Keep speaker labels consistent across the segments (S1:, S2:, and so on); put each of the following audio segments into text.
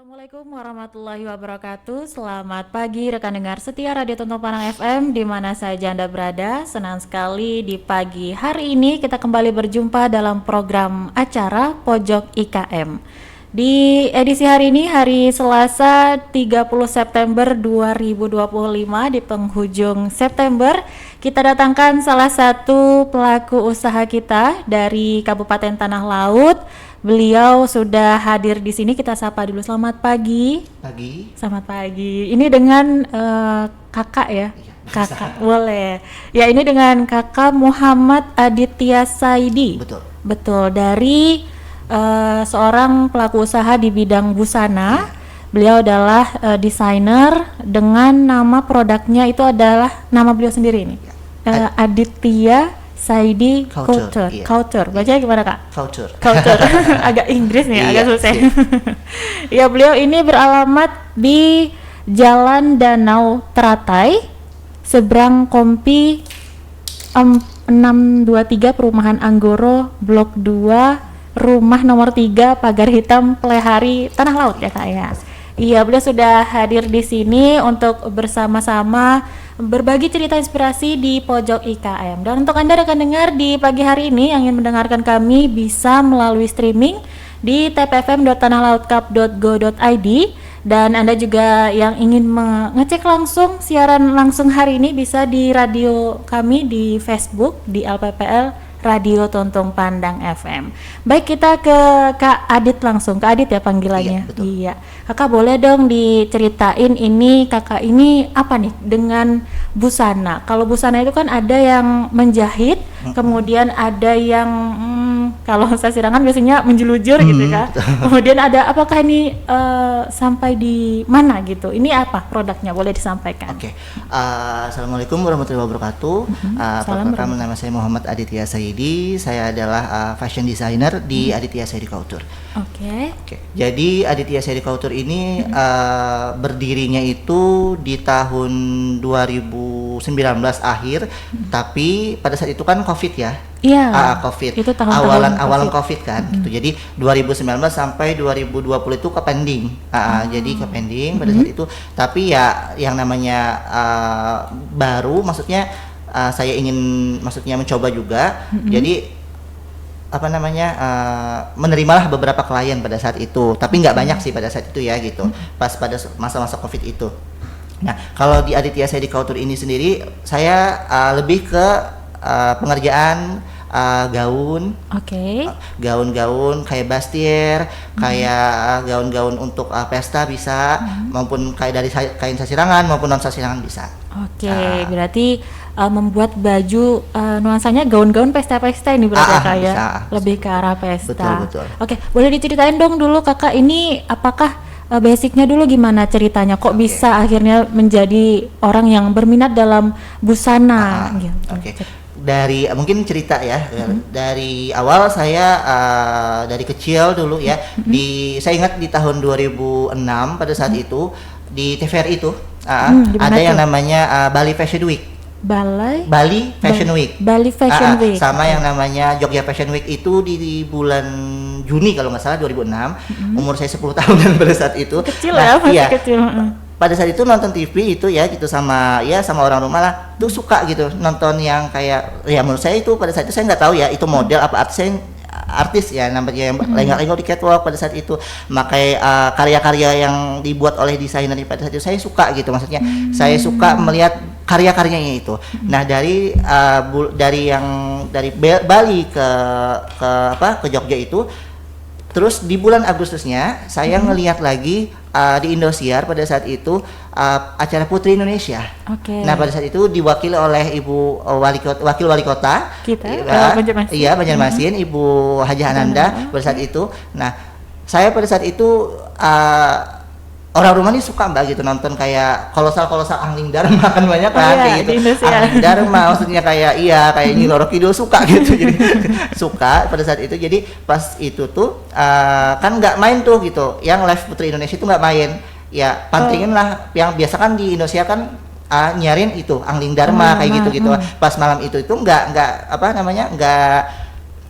S1: Assalamualaikum warahmatullahi wabarakatuh. Selamat pagi rekan dengar setia Radio Tonton Panang FM di mana saja Anda berada. Senang sekali di pagi hari ini kita kembali berjumpa dalam program acara Pojok IKM. Di edisi hari ini hari Selasa 30 September 2025 di penghujung September kita datangkan salah satu pelaku usaha kita dari Kabupaten Tanah Laut. Beliau sudah hadir di sini, kita sapa dulu. Selamat pagi.
S2: Pagi.
S1: Selamat pagi. Ini dengan kakak ya?
S2: Iya,
S1: Kakak, boleh. Ya, ini dengan kakak Muhammad Aditya Saidi.
S2: Betul.
S1: Betul, dari seorang pelaku usaha di bidang busana. Beliau adalah desainer dengan nama produknya itu adalah nama beliau sendiri ini. Aditya Saidi Couture.
S2: Iya.
S1: Couture. Bacanya gimana, Kak?
S2: Voucher.
S1: Culture. Agak Inggris nih,
S2: Iya,
S1: agak susah.
S2: sip.
S1: Ya, beliau ini beralamat di Jalan Danau Teratai, seberang Kompi 623 Perumahan Anggoro, Blok 2, rumah nomor 3, Pagar Hitam, Plehari, Tanah Laut ya, Kak ya. Iya, beliau sudah hadir di sini untuk bersama-sama berbagi cerita inspirasi di Pojok IKM. Dan untuk Anda rekan dengar di pagi hari ini yang ingin mendengarkan kami bisa melalui streaming di tpfm.tanahlautcup.go.id, dan Anda juga yang ingin mengecek langsung siaran langsung hari ini bisa di radio kami di Facebook di LPPL Radio Tontong Pandang FM. Baik, kita ke Kak Adit langsung. Kak Adit ya panggilannya.
S2: Iya, betul.
S1: Iya. Kakak boleh dong diceritain ini kakak ini apa nih dengan busana. Kalau busana itu kan ada yang menjahit, kemudian ada yang kalau saya sirangan biasanya menjelujur gitu kan. Kemudian ada apakah ini sampai di mana gitu? Ini apa produknya? Boleh disampaikan.
S2: Oke. Assalamualaikum warahmatullahi wabarakatuh. Perkenalkan, nama saya Muhammad Aditya Saidi. Saya adalah fashion designer di Aditya Saidi Couture.
S1: Oke.
S2: Jadi Aditya Saidi Couture ini berdirinya itu di tahun 2019 akhir, tapi pada saat itu kan COVID ya.
S1: Iya.
S2: COVID.
S1: Itu tahun-tahun
S2: Awalan COVID kan. Gitu. Jadi 2019 sampai 2020 itu ke pending. Jadi ke pending pada saat itu. Tapi ya yang namanya baru, maksudnya saya ingin maksudnya mencoba juga. Jadi apa namanya menerimalah beberapa klien pada saat itu, tapi nggak banyak sih pada saat itu ya gitu, pas pada masa-masa COVID itu. Nah, kalau di Aditya Saidi Couture ini sendiri saya lebih ke pengerjaan gaun, gaun-gaun kayak bustier, kayak gaun-gaun untuk pesta bisa, maupun kayak dari kain sasirangan maupun non sasirangan bisa.
S1: Berarti membuat baju nuansanya gaun-gaun pesta-pesta ini berarti kayak lebih ke arah pesta.
S2: Betul.
S1: Oke, boleh diceritain dong dulu kakak ini apakah basicnya dulu gimana ceritanya kok bisa akhirnya menjadi orang yang berminat dalam busana gitu.
S2: Dari mungkin cerita ya, dari awal saya dari kecil dulu ya, saya ingat di tahun 2006 pada saat itu di TVRI itu ada yang namanya Bali Fashion Week. Bali Fashion Week. Sama yang namanya Jogja Fashion Week itu di bulan Juni kalau nggak salah 2006. Umur saya 10 tahun dan pada saat itu.
S1: Kecil ya, masih kecil.
S2: Pada saat itu nonton TV itu ya gitu sama orang rumah lah, tuh suka gitu nonton yang kayak ya menurut saya itu pada saat itu saya nggak tahu ya itu model apa artis ya namanya yang lenggak-lenggok di catwalk pada saat itu, makai karya-karya yang dibuat oleh desainer pada saat itu saya suka gitu, maksudnya saya suka melihat karya-karyanya itu. Nah dari Bali ke Jogja itu, terus di bulan Agustusnya saya ngelihat lagi di Indosiar pada saat itu acara Putri Indonesia. Nah pada saat itu diwakili oleh Ibu Wakil Wali Kota
S1: kita,
S2: Banjarmasin. Iya, Banjarmasin, Ibu Haji Hananda pada saat itu. Nah saya pada saat itu orang rumah ini suka mbak gitu nonton kayak kolosal Angling Dharma kan banyak kan kayak gitu. Angling Dharma maksudnya kayak Nyi Roro Kidul suka gitu. Jadi suka pada saat itu. Jadi pas itu tuh kan nggak main tuh gitu. Yang live Putri Indonesia itu nggak main. Ya pantengin lah yang biasa kan di Indonesia kan nyarin itu Angling Dharma kayak gitu. Pas malam itu nggak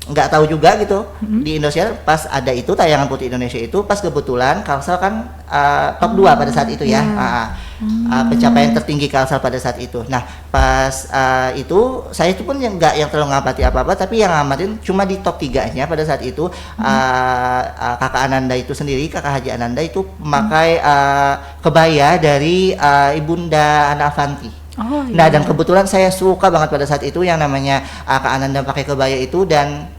S2: nggak tahu juga gitu di Indonesia pas ada itu tayangan Putri Indonesia itu pas kebetulan Kalsel kan top 2 pada saat itu ya. Pencapaian tertinggi Kalsel pada saat itu. Nah, pas itu saya itu pun yang terlalu ngamati apa-apa, tapi yang ngamatin cuma di top 3-nya pada saat itu. Kakak Ananda itu sendiri, Kakak Haji Ananda itu memakai kebaya dari Ibunda Ana Avanti.
S1: Oh, iya.
S2: Nah, dan kebetulan saya suka banget pada saat itu yang namanya Kak Ananda pakai kebaya itu, dan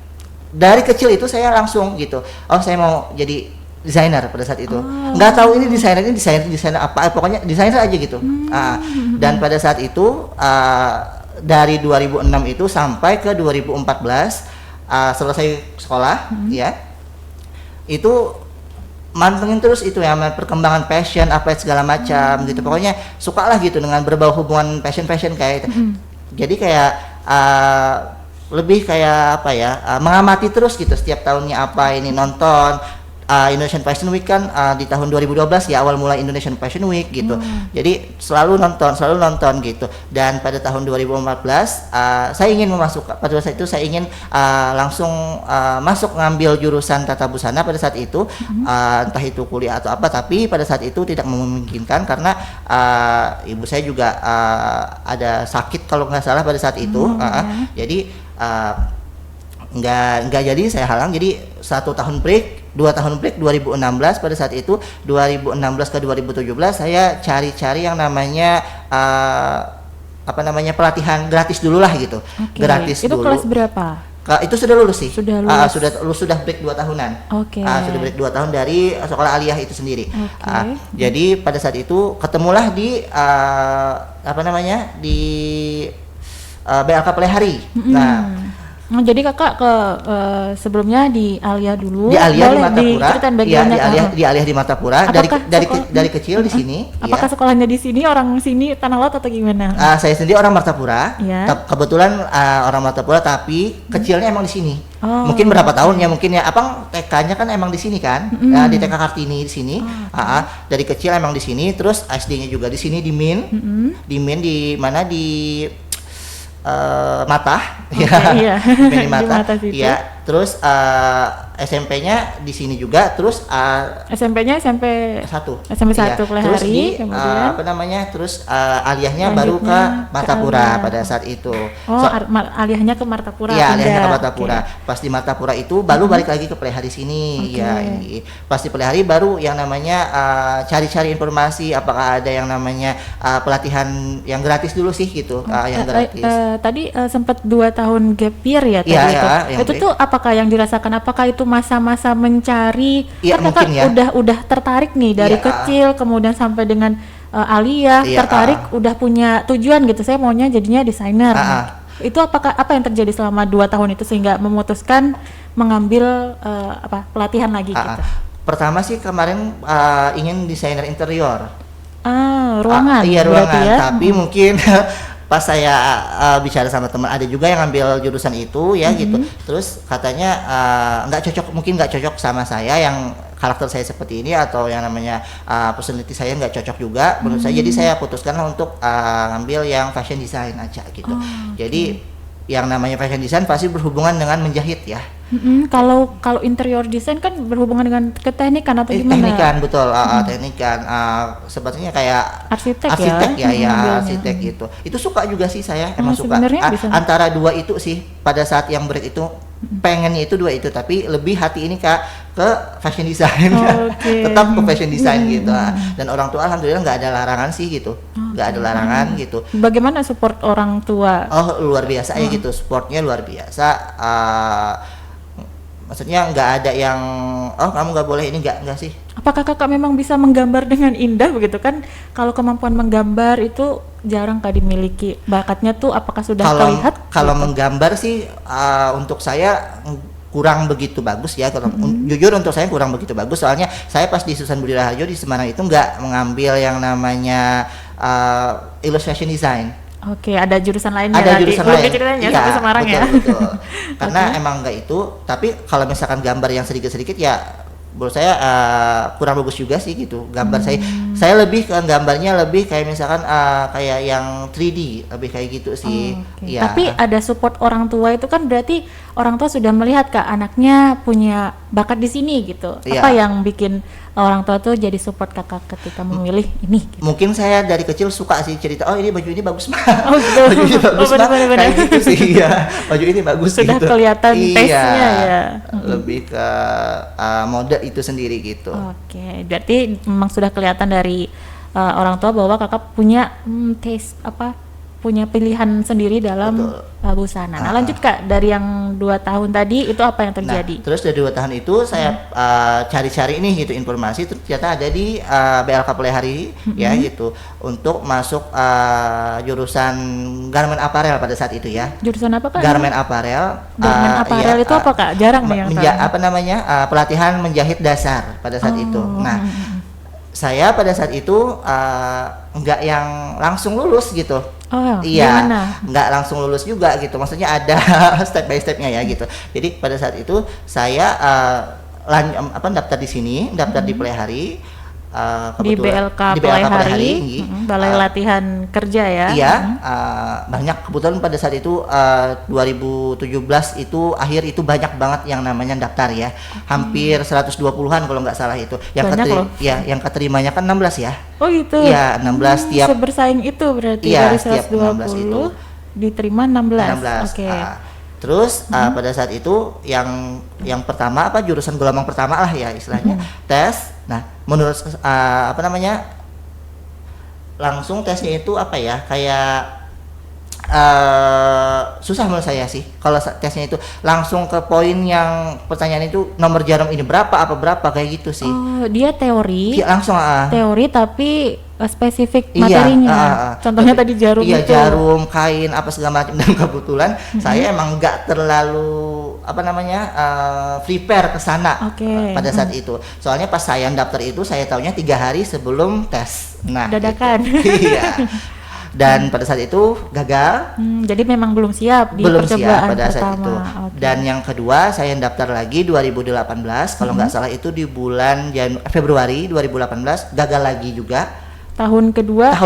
S2: dari kecil itu saya langsung gitu, oh saya mau jadi desainer pada saat itu. Nggak tahu ini desainer apa, pokoknya desainer aja gitu. Dan pada saat itu dari 2006 itu sampai ke 2014 selesai sekolah ya, itu mantengin terus itu ya perkembangan fashion apa segala macam gitu. Pokoknya suka lah gitu dengan berbau hubungan fashion kayak itu. Jadi kayak lebih kayak apa ya, mengamati terus gitu setiap tahunnya apa ini, nonton Indonesian Fashion Week kan di tahun 2012 ya, awal mulai Indonesian Fashion Week gitu. Jadi selalu nonton gitu. Dan pada tahun 2014 saya ingin pada saat itu saya ingin langsung masuk ngambil jurusan tata busana pada saat itu. Entah itu kuliah atau apa, tapi pada saat itu tidak memungkinkan karena ibu saya juga ada sakit kalau nggak salah pada saat itu. Jadi nggak jadi, saya halang. Jadi 1 tahun break, 2 tahun break 2016 pada saat itu. 2016 ke 2017 saya cari yang namanya pelatihan gratis dulu lah gitu. Gratis
S1: itu
S2: dulu.
S1: Kelas berapa?
S2: Itu sudah lulus sih.
S1: Sudah lulus.
S2: Sudah break 2 tahunan. Sudah break 2 tahun dari sekolah aliyah itu sendiri. Jadi pada saat itu ketemulah di di BLK Pelehari.
S1: Jadi kakak sebelumnya di Alia dulu.
S2: Di Alia di Martapura.
S1: Di
S2: Alia di Martapura. Dari kecil di sini.
S1: Apakah sekolahnya di sini, orang sini Tanah Lot atau gimana?
S2: Saya sendiri orang Martapura. Kebetulan orang Martapura, tapi kecilnya emang di sini. Mungkin berapa tahun ya, mungkin ya. Abang TK-nya kan emang di sini kan, di TK Kartini di sini. Dari kecil emang di sini. Terus SD-nya juga di sini di Min. Di Min di mana di Mata,
S1: iya.
S2: Di Mata, ya. Terus SMP-nya di sini juga. Terus
S1: SMP-nya SMP
S2: 1
S1: Pelehari.
S2: Terus di
S1: kemudian
S2: terus aliyahnya baru ke Martapura pada saat itu.
S1: Aliyahnya ke Martapura.
S2: Iya, aliyahnya ke Martapura. Pas di Martapura itu baru balik lagi ke Pelehari sini. Ya, ini. Pas di Pelehari baru yang namanya cari-cari informasi apakah ada yang namanya pelatihan yang gratis dulu sih gitu. Yang gratis.
S1: Tadi sempat 2 tahun gap year ya tadi itu tuh apakah yang dirasakan, apakah itu masa-masa mencari karena kan udah tertarik nih dari kecil kemudian sampai dengan aliyah tertarik udah punya tujuan gitu, saya maunya jadinya desainer. Itu apa yang terjadi selama 2 tahun itu sehingga memutuskan mengambil pelatihan lagi gitu?
S2: Pertama sih kemarin ingin desainer interior.
S1: Ruangan.
S2: Iya, ruangan ya? Tapi mungkin pas saya bicara sama teman, ada juga yang ngambil jurusan itu ya gitu, terus katanya mungkin nggak cocok sama saya, yang karakter saya seperti ini atau yang namanya personality saya nggak cocok juga menurut saya. Jadi saya putuskan untuk ngambil yang fashion design aja gitu. Jadi yang namanya fashion design pasti berhubungan dengan menjahit ya.
S1: Kalau interior design kan berhubungan dengan keteknikan atau gimana?
S2: Teknikan, betul. Teknikan sebetulnya kayak arsitek ya, arsitek gitu. Itu suka juga sih saya, emang suka. Antara 2 itu sih pada saat yang break itu pengennya itu 2 itu, tapi lebih hati ini ke fashion design. Tetap ke fashion design gitu. Dan orang tua alhamdulillah nggak ada larangan sih gitu. Nggak ada larangan gitu.
S1: Bagaimana support orang tua?
S2: Luar biasa ya gitu, supportnya luar biasa. Maksudnya nggak ada yang kamu nggak boleh ini, nggak sih.
S1: Apakah kakak memang bisa menggambar dengan indah begitu kan? Kalau kemampuan menggambar itu jarang kak dimiliki. Bakatnya tuh apakah sudah terlihat?
S2: Kalau menggambar sih untuk saya kurang begitu bagus ya. Kalau jujur untuk saya kurang begitu bagus, soalnya saya pas di Susan Budi Raharjo di Semarang itu nggak mengambil yang namanya illustration design.
S1: Ada jurusan lainnya.
S2: Ada jurusan lain.
S1: Ceritanya sampai Semarang
S2: betul. Karena emang enggak itu, tapi kalau misalkan gambar yang sedikit-sedikit ya menurut saya kurang bagus juga sih gitu gambar saya lebih ke gambarnya lebih kayak misalkan kayak yang 3D lebih kayak gitu sih.
S1: Oke.
S2: Ya.
S1: Tapi ada support orang tua itu kan berarti orang tua sudah melihat Kak anaknya punya bakat di sini gitu.
S2: Iya.
S1: Apa yang bikin orang tua tuh jadi support Kakak ketika memilih ini? Gitu.
S2: Mungkin saya dari kecil suka sih cerita, oh ini baju ini bagus mah,
S1: Oh gitu.
S2: baju ini bagus
S1: Oh,
S2: mah,
S1: benar-benar.
S2: kayak gitu sih ya, baju ini bagus
S1: Sudah
S2: gitu.
S1: kelihatan
S2: Iya,
S1: taste-nya ya.
S2: lebih ke mode itu sendiri gitu.
S1: Oke, berarti memang sudah kelihatan dari orang tua bahwa Kakak punya taste punya pilihan sendiri dalam
S2: Betul.
S1: busana. Nah, lanjut Kak dari yang 2 tahun tadi itu apa yang terjadi?
S2: Nah, terus dari 2 tahun itu saya cari-cari nih gitu informasi, ternyata ada di BLK Polehari ya gitu untuk masuk jurusan garment apparel pada saat itu ya.
S1: Jurusan apa Kak?
S2: Garment apparel.
S1: Garment apparel itu apa Kak? Jarang nih yang tahu.
S2: apa namanya pelatihan menjahit dasar pada saat itu. Nah, saya pada saat itu nggak yang langsung lulus gitu.
S1: Oh,
S2: iya,
S1: gimana?
S2: nggak langsung lulus juga gitu. Maksudnya ada step by stepnya ya gitu. Jadi pada saat itu saya daftar di sini, daftar di Polehari.
S1: Di BLK Polehari, Balai Latihan Kerja ya.
S2: Iya, banyak kebetulan pada saat itu 2017 itu akhir itu banyak banget yang namanya daftar ya. Hampir 120-an kalau nggak salah itu.
S1: Banyak loh.
S2: Ya, yang keterimanya kan 16 ya.
S1: Oh gitu.
S2: Iya, 16 tiap
S1: sebersaing itu berarti
S2: iya,
S1: dari
S2: setiap 16 itu
S1: 120 diterima 16.
S2: 16.
S1: Oke.
S2: Terus pada saat itu yang pertama jurusan gelombang pertama lah ya istilahnya tes. Nah, menurut langsung tesnya itu kayak susah menurut saya sih kalau tesnya itu langsung ke poin yang pertanyaan itu nomor jarum ini berapa kayak gitu sih.
S1: Oh, dia teori.
S2: Ya, langsung
S1: Teori tapi spesifik
S2: iya,
S1: materinya. Contohnya
S2: tapi,
S1: tadi jarum
S2: iya,
S1: itu.
S2: jarum, kain apa segala macam dan kebetulan saya emang nggak terlalu prepare ke sana pada saat itu. Soalnya pas saya daftar itu saya taunya 3 hari sebelum tes. Nah,
S1: dadakan.
S2: Gitu. Iya. Dan pada saat itu gagal.
S1: Jadi memang belum siap di
S2: belum
S1: percobaan
S2: siap pada saat
S1: pertama.
S2: itu.
S1: Okay.
S2: Dan yang kedua saya daftar lagi 2018 kalau nggak salah itu di bulan Februari 2018 gagal lagi juga.
S1: Tahun kedua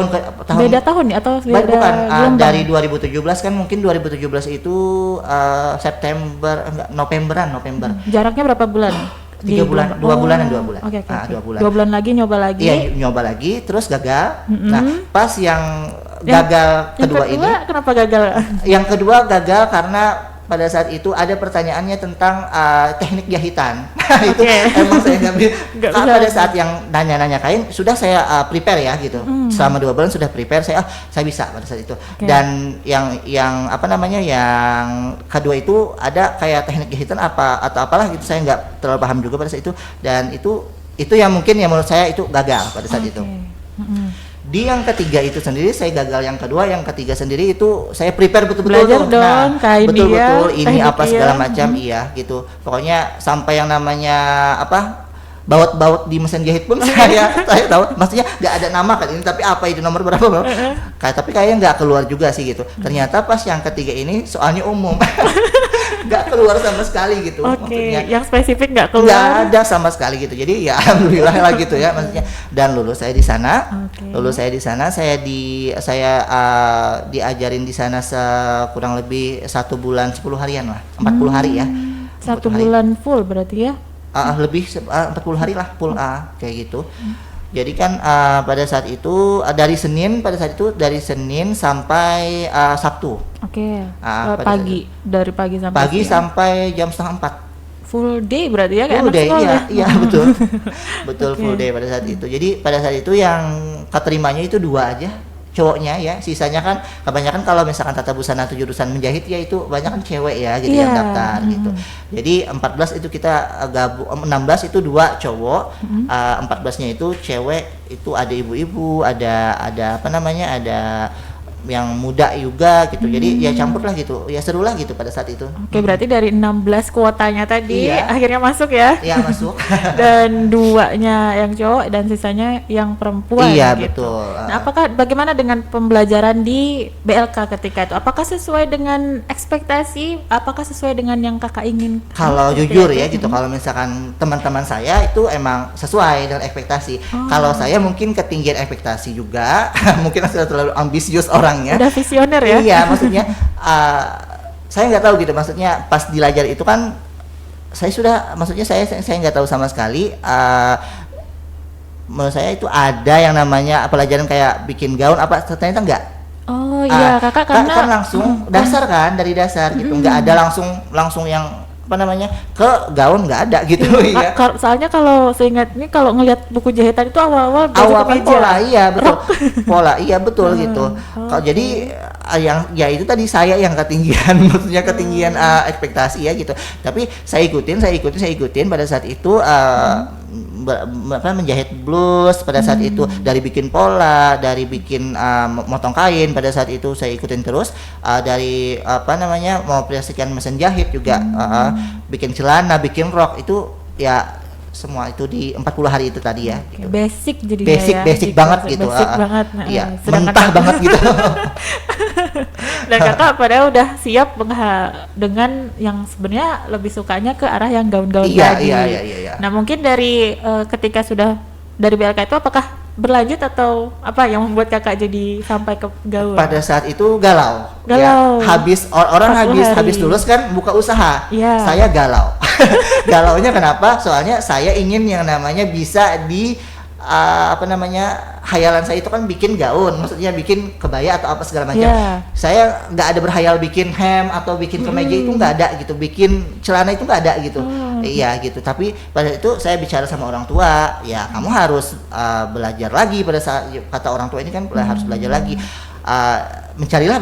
S1: beda tahun ya atau beda
S2: bukan
S1: gelombang?
S2: Dari 2017 kan mungkin 2017 itu November.
S1: Jaraknya berapa bulan?
S2: 2 bulan.
S1: Oke.
S2: 2 bulan.
S1: 2 bulan lagi nyoba lagi.
S2: Iya, nyoba lagi terus gagal. Nah, pas yang gagal kedua ini.
S1: Kenapa gagal?
S2: Yang kedua gagal karena pada saat itu ada pertanyaannya tentang teknik jahitan. Itu emang saya nggak pada saat yang nanya-nanya kain sudah saya prepare ya gitu. Selama 2 bulan sudah prepare saya bisa pada saat itu. Dan yang yang kedua itu ada kayak teknik jahitan atau apalah gitu saya nggak terlalu paham juga pada saat itu dan itu yang mungkin yang menurut saya itu gagal pada saat itu. Di yang ketiga itu sendiri saya gagal, yang kedua, yang ketiga sendiri itu saya prepare betul-betul
S1: belajar dong, kain
S2: betul-betul ini apa segala
S1: dia.
S2: macam iya gitu. Pokoknya sampai yang namanya baut-baut di mesin jahit pun saya tahu, maksudnya nggak ada nama kan ini tapi apa itu nomor berapa tapi kayaknya nggak keluar juga sih gitu. Ternyata pas yang ketiga ini soalnya umum nggak keluar sama sekali gitu.
S1: Maksudnya yang spesifik nggak keluar,
S2: nggak ada sama sekali gitu. Jadi ya alhamdulillah lah gitu ya maksudnya. Dan lulus saya di sana. Saya diajarin di sana kurang lebih 1 bulan 10 harian lah, 40 hari ya.
S1: 1 bulan full berarti ya?
S2: Lebih 40 hari lah full kayak gitu. Jadi kan pada saat itu dari Senin sampai Sabtu.
S1: Oke. Dari pagi sampai
S2: pagi sampai jam 3:30.
S1: Full day berarti ya?
S2: Full day, iya betul. Betul
S1: Okay.
S2: Full day pada saat itu. Jadi pada saat itu yang keterimanya itu 2 aja cowoknya ya, sisanya kan kebanyakan kalau misalkan tata busana atau jurusan menjahit ya itu banyak kan cewek ya gitu yang daftar gitu. Jadi 14 itu kita gabung, 16 itu 2 cowok, 14-nya itu cewek, itu ada ibu-ibu, ada yang muda juga gitu. Jadi ya campur lah gitu. Ya seru lah gitu pada saat itu.
S1: Oke, berarti dari 16 kuotanya tadi
S2: Iya.
S1: akhirnya masuk ya.
S2: Ya masuk.
S1: Dan 2-nya yang cowok dan sisanya yang perempuan
S2: Iya,
S1: gitu.
S2: betul.
S1: Nah, apakah bagaimana dengan pembelajaran di BLK ketika itu? Apakah sesuai dengan ekspektasi? Apakah sesuai dengan yang kakak ingin?
S2: Kalau jujur ya gitu, kalau misalkan teman-teman saya itu emang sesuai dengan ekspektasi. Kalau saya mungkin ketinggian ekspektasi juga, mungkin sudah terlalu ambisius orangnya.
S1: Udah visioner ya?
S2: Iya, maksudnya saya nggak tahu gitu. Maksudnya pas dilajar itu kan saya nggak tahu sama sekali. Menurut saya itu ada yang namanya pelajaran kayak bikin gaun apa ternyata enggak.
S1: Oh iya, kakak karena
S2: kan langsung dasar kan dari dasar gitu, nggak ada langsung yang apa namanya ke gaun nggak ada gitu ya.
S1: Soalnya kalau seingat ini kalau ngelihat buku jahitan itu awal-awal baju
S2: Awal kan
S1: kemeja.
S2: pola iya betul, pola iya betul gitu. Kalau jadi yang ya itu tadi saya yang ketinggian, maksudnya ketinggian ekspektasi ya gitu. Tapi saya ikutin pada saat itu menjahit blus pada saat itu, dari bikin pola, dari bikin motong kain pada saat itu saya ikutin terus, dari apa namanya mengoperasikan mesin jahit juga, bikin celana, bikin rok itu ya semua itu di 40 hari itu tadi ya. Gitu.
S1: Basic jadinya
S2: Basic banget gitu.
S1: Basic banget.
S2: Iya,
S1: Sedangkan
S2: mentah banget gitu.
S1: Dan kakak padahal udah siap dengan yang sebenarnya lebih sukanya ke arah yang gaun-gaun tadi.
S2: Iya.
S1: Nah mungkin dari ketika sudah dari BLK itu apakah berlanjut atau apa yang membuat kakak jadi sampai ke gaun?
S2: Pada saat itu galau.
S1: Ya,
S2: Orang
S1: 40
S2: habis
S1: hari.
S2: lulus kan buka usaha.
S1: Iya.
S2: Saya galau. Galaunya kenapa? Soalnya saya ingin yang namanya bisa di apa namanya hayalan saya itu kan bikin gaun, maksudnya bikin kebaya atau apa segala macam.
S1: Yeah.
S2: Saya nggak ada berhayal bikin hem atau bikin kemeja itu nggak ada gitu, bikin celana itu nggak ada gitu. Iya gitu. Tapi pada itu saya bicara sama orang tua, ya kamu harus belajar lagi. Pada saat kata orang tua ini kan harus belajar lagi. Mencarilah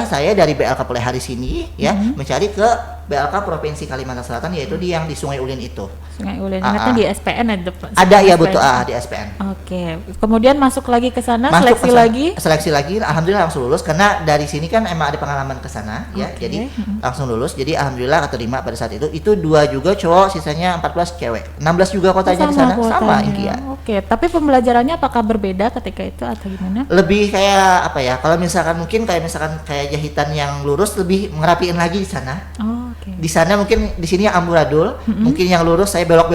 S2: saya dari BLK Polehari sini ya, mencari ke BLK Provinsi Kalimantan Selatan, yaitu yang di Sungai Ulin itu.
S1: Sungai Ulin, ingatnya di SPN ada depan.
S2: Ada ya betul, di SPN.
S1: Oke, kemudian masuk lagi ke sana,
S2: Masuk
S1: seleksi lagi.
S2: Alhamdulillah langsung lulus karena dari sini kan emang ada pengalaman ke sana ya, jadi langsung lulus. Jadi alhamdulillah keterima pada saat itu 2 juga cowok, sisanya 14 cewek, 16 juga kotanya di sana, sama Inkia.
S1: Oke, tapi pembelajarannya apakah berbeda ketika itu atau gimana?
S2: Lebih kayak apa ya, kalau misalkan kayak jahitan yang lurus lebih ngerapiin lagi di sana.
S1: Oh, oke.
S2: Di sana mungkin di sini yang amburadul, mungkin yang lurus saya belok.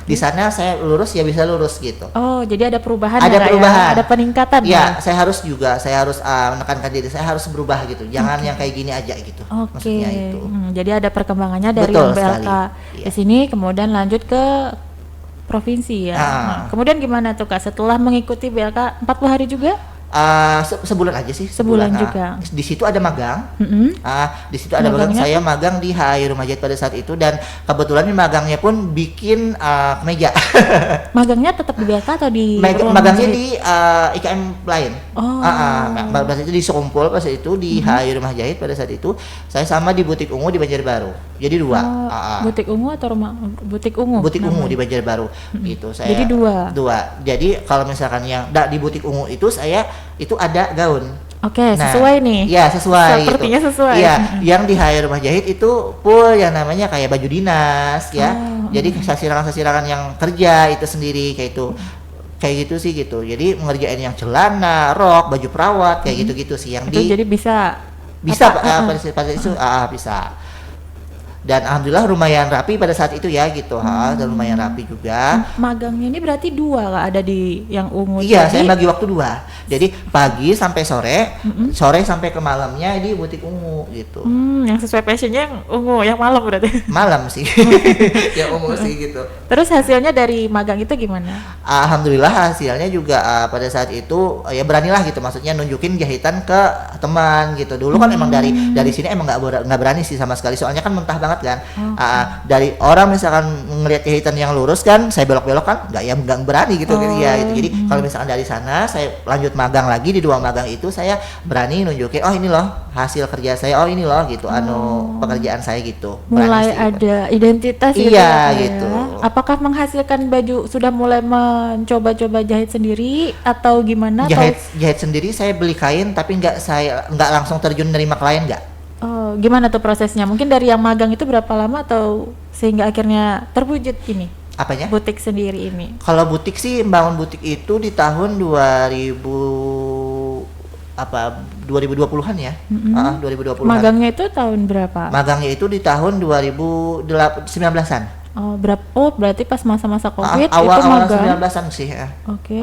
S2: Di sana saya lurus ya bisa lurus gitu.
S1: Oh, jadi ada perubahan
S2: Ada
S1: ya,
S2: perubahan.
S1: ada peningkatan
S2: Ya,
S1: ya?
S2: saya harus menekankan diri, saya harus berubah gitu. Jangan yang kayak gini aja gitu.
S1: Oke.
S2: Maksudnya itu.
S1: Jadi ada perkembangannya dari
S2: Betul
S1: yang BLK
S2: sekali.
S1: di sini kemudian lanjut ke provinsi ya. Nah, kemudian gimana tuh Kak setelah mengikuti BLK 40 hari juga?
S2: Sebulan aja sih.
S1: Sebulan juga.
S2: Di situ ada magang. Di situ ada magang.
S1: Magangnya?
S2: Saya magang di HI Rumah Jahit pada saat itu, dan kebetulan ini magangnya pun bikin kemeja.
S1: Magangnya tetap di BLK atau di ruang
S2: Magangnya
S1: jahit?
S2: di IKM lain.
S1: Oh.
S2: Pada saat itu di Sekumpul, pada saat itu di HI Rumah Jahit pada saat itu. Saya sama di Butik Ungu di Banjarbaru. Jadi 2.
S1: Butik Ungu atau rumah Butik Ungu?
S2: Butik Ungu
S1: namanya?
S2: di Banjarbaru gitu. Saya
S1: Jadi 2.
S2: Jadi kalau misalkan yang di Butik Ungu itu saya itu ada gaun.
S1: Oke, sesuai nih.
S2: Iya, sesuai.
S1: Sepertinya
S2: gitu.
S1: sesuai.
S2: Iya, yang di HI Rumah Jahit itu full yang namanya kayak baju dinas ya. Jadi sasirangan-sasirangan yang kerja itu sendiri kayak itu. Kayak gitu sih gitu. Jadi mengerjain yang celana, rok, baju perawat kayak gitu-gitu sih yang
S1: Itu jadi bisa
S2: pada itu bisa. Dan alhamdulillah lumayan rapi pada saat itu ya gitu, dan lumayan rapi juga.
S1: Magangnya ini berarti 2 Kak, ada di yang ungu
S2: Iya,
S1: tadi.
S2: saya bagi waktu 2. Jadi pagi sampai sore sampai ke malamnya di Butik Ungu gitu.
S1: Yang sesuai passionnya yang ungu, yang malam berarti.
S2: Malam sih, yang ungu sih gitu.
S1: Terus hasilnya dari magang itu gimana?
S2: Alhamdulillah hasilnya juga pada saat itu ya beranilah gitu, maksudnya nunjukin jahitan ke teman gitu. Dulu kan emang dari sini emang nggak berani sih sama sekali, soalnya kan mentah banget banget kan. Dari orang misalkan ngelihat jahitan yang lurus kan, saya belok-belok kan nggak berani gitu ya gitu. Jadi kalau misalkan dari sana saya lanjut magang lagi di 2 magang itu, saya berani nunjukin oh ini loh hasil kerja saya, oh ini loh gitu pekerjaan saya gitu.
S1: Mulai ada identitas gitu
S2: iya
S1: ya, Kak,
S2: gitu.
S1: ya. Apakah menghasilkan baju sudah mulai mencoba-coba jahit sendiri atau gimana?
S2: Jahit sendiri, saya beli kain tapi nggak langsung terjun nerima klien nggak.
S1: Oh, gimana tuh prosesnya? Mungkin dari yang magang itu berapa lama atau sehingga akhirnya terwujud ini?
S2: Apanya?
S1: Butik sendiri ini.
S2: Kalau butik sih, bangun butik itu di tahun 2020-an ya. 2020-an.
S1: Magangnya itu tahun berapa?
S2: Magangnya itu di tahun 2019-an.
S1: Oh, berarti pas masa-masa Covid
S2: Awal
S1: itu magang.
S2: 19-an sih ya.
S1: Oke.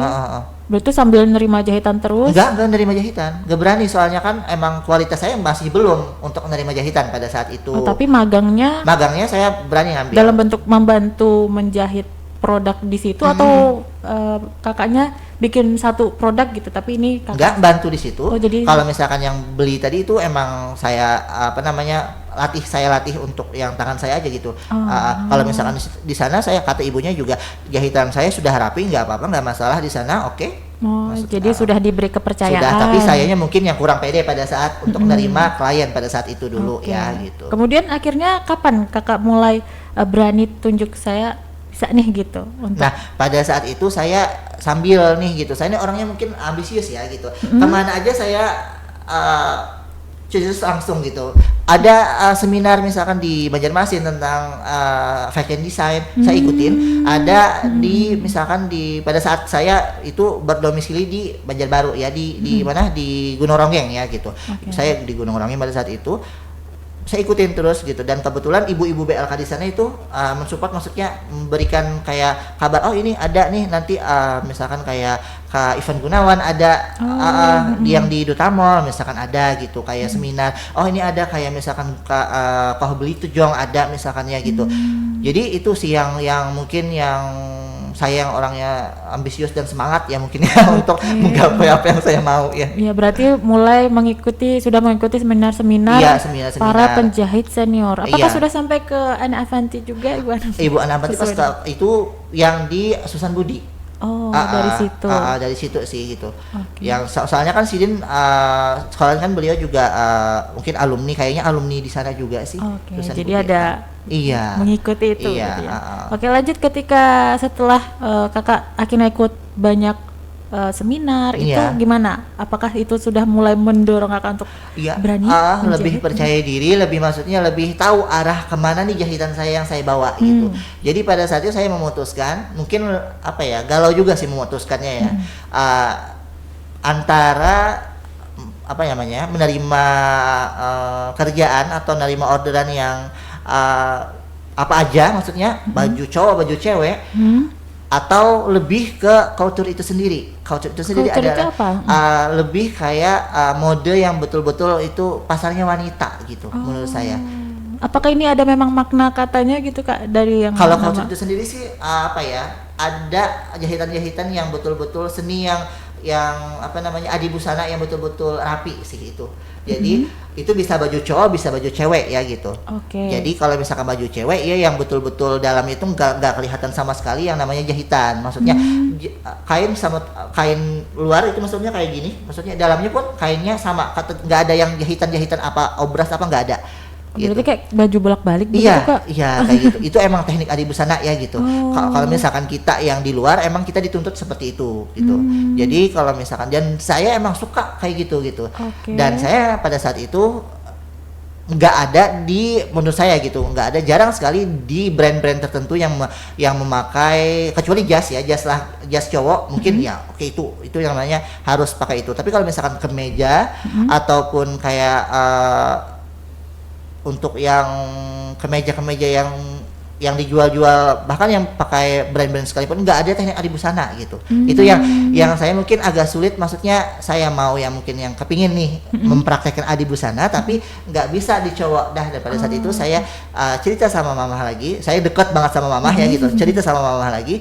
S1: Berarti sambil nerima jahitan terus?
S2: Enggak nerima jahitan. Enggak berani soalnya kan emang kualitas saya masih belum untuk menerima jahitan pada saat itu.
S1: Oh, tapi magangnya
S2: saya berani ngambil.
S1: dalam bentuk membantu menjahit produk di situ atau kakaknya bikin satu produk gitu, tapi ini kakak
S2: enggak bantu di situ.
S1: Oh, jadi
S2: kalau misalkan yang beli tadi itu emang saya saya latih untuk yang tangan saya aja gitu. Kalau misalkan di sana saya kata ibunya juga jahitan saya sudah rapi, nggak apa-apa, nggak masalah di sana, oke.
S1: Jadi sudah diberi kepercayaan.
S2: Sudah, tapi sayanya mungkin yang kurang pede pada saat untuk menerima klien pada saat itu dulu ya gitu.
S1: Kemudian akhirnya kapan kakak mulai berani tunjuk saya bisa nih gitu untuk.
S2: Nah, pada saat itu saya sambil nih gitu. Saya ini orangnya mungkin ambisius ya gitu. Kemana aja saya just langsung gitu. Ada seminar misalkan di Banjarmasin tentang fashion design, saya ikutin. Ada misalkan pada saat saya itu berdomisili di Banjarbaru ya, di mana, di Gunung Ronggeng ya gitu. Saya di Gunung Ronggeng pada saat itu saya ikutin terus gitu, dan kebetulan ibu-ibu BLK di sana itu mensupport, maksudnya memberikan kayak kabar, oh ini ada nih nanti misalkan kayak Kak Ivan Gunawan ada yang di Duta Mall misalkan ada gitu kayak seminar, oh ini ada kayak misalkan Kak Beli Tujong ada misalkan ya gitu. Jadi itu sih yang mungkin yang saya yang orangnya ambisius dan semangat ya mungkin ya untuk menggapai apa yang saya mau ya.
S1: Iya, berarti sudah mengikuti seminar-seminar para penjahit senior. Apakah sudah sampai ke Ana Avanti juga, Ibu Ana?
S2: Ibu Ana Avanti pas itu yang di Susan Budi.
S1: Oh, dari situ.
S2: Dari situ sih gitu. Yang soalnya kan Sidin sekarang kan beliau juga mungkin kayaknya alumni di sana juga sih.
S1: Jadi Budi, ada mengikuti itu
S2: iya,
S1: gitu ya. Oke, lanjut ketika setelah kakak akhirnya ikut banyak seminar itu gimana? Apakah itu sudah mulai mendorong kakak untuk berani
S2: lebih percaya diri, maksudnya lebih tahu arah kemana nih jahitan saya yang saya bawa gitu. Jadi pada saat itu saya memutuskan, mungkin galau juga sih memutuskannya ya, antara menerima kerjaan atau menerima orderan yang apa aja, maksudnya baju cowok baju cewek, atau lebih ke culture itu sendiri. Culture itu sendiri adalah lebih kayak mode yang betul-betul itu pasarnya wanita gitu menurut saya.
S1: Apakah ini ada memang makna katanya gitu Kak dari yang
S2: kalau culture itu sendiri sih ada jahitan-jahitan yang betul-betul seni yang adibusana yang betul-betul rapi sih itu. Jadi itu bisa baju cowok, bisa baju cewek ya gitu. Jadi kalau misalkan baju cewek ya yang betul-betul dalam itu nggak kelihatan sama sekali yang namanya jahitan. Maksudnya kain sama kain luar itu maksudnya kayak gini. Maksudnya dalamnya pun kainnya sama, nggak ada yang jahitan-jahitan obras nggak ada.
S1: Berarti kayak baju bolak-balik gitu Kak?
S2: Iya kayak gitu. Itu emang teknik adibusana ya gitu. Kalau misalkan kita yang di luar emang kita dituntut seperti itu gitu. Jadi kalau misalkan, dan saya emang suka kayak gitu. Dan saya pada saat itu nggak ada menurut saya gitu, nggak ada, jarang sekali di brand-brand tertentu yang memakai, kecuali jas cowok mungkin itu yang namanya harus pakai itu. Tapi kalau misalkan kemeja ataupun kayak untuk yang kemeja-kemeja yang dijual-jual, bahkan yang pakai brand-brand sekalipun nggak ada teknik adibusana gitu. Itu yang saya mungkin agak sulit, maksudnya saya mau yang mungkin yang kepingin nih mempraktekkan adibusana tapi nggak bisa di cowok. Dan pada saat itu saya cerita sama mama lagi, saya dekat banget sama mama ya gitu, cerita sama mama lagi.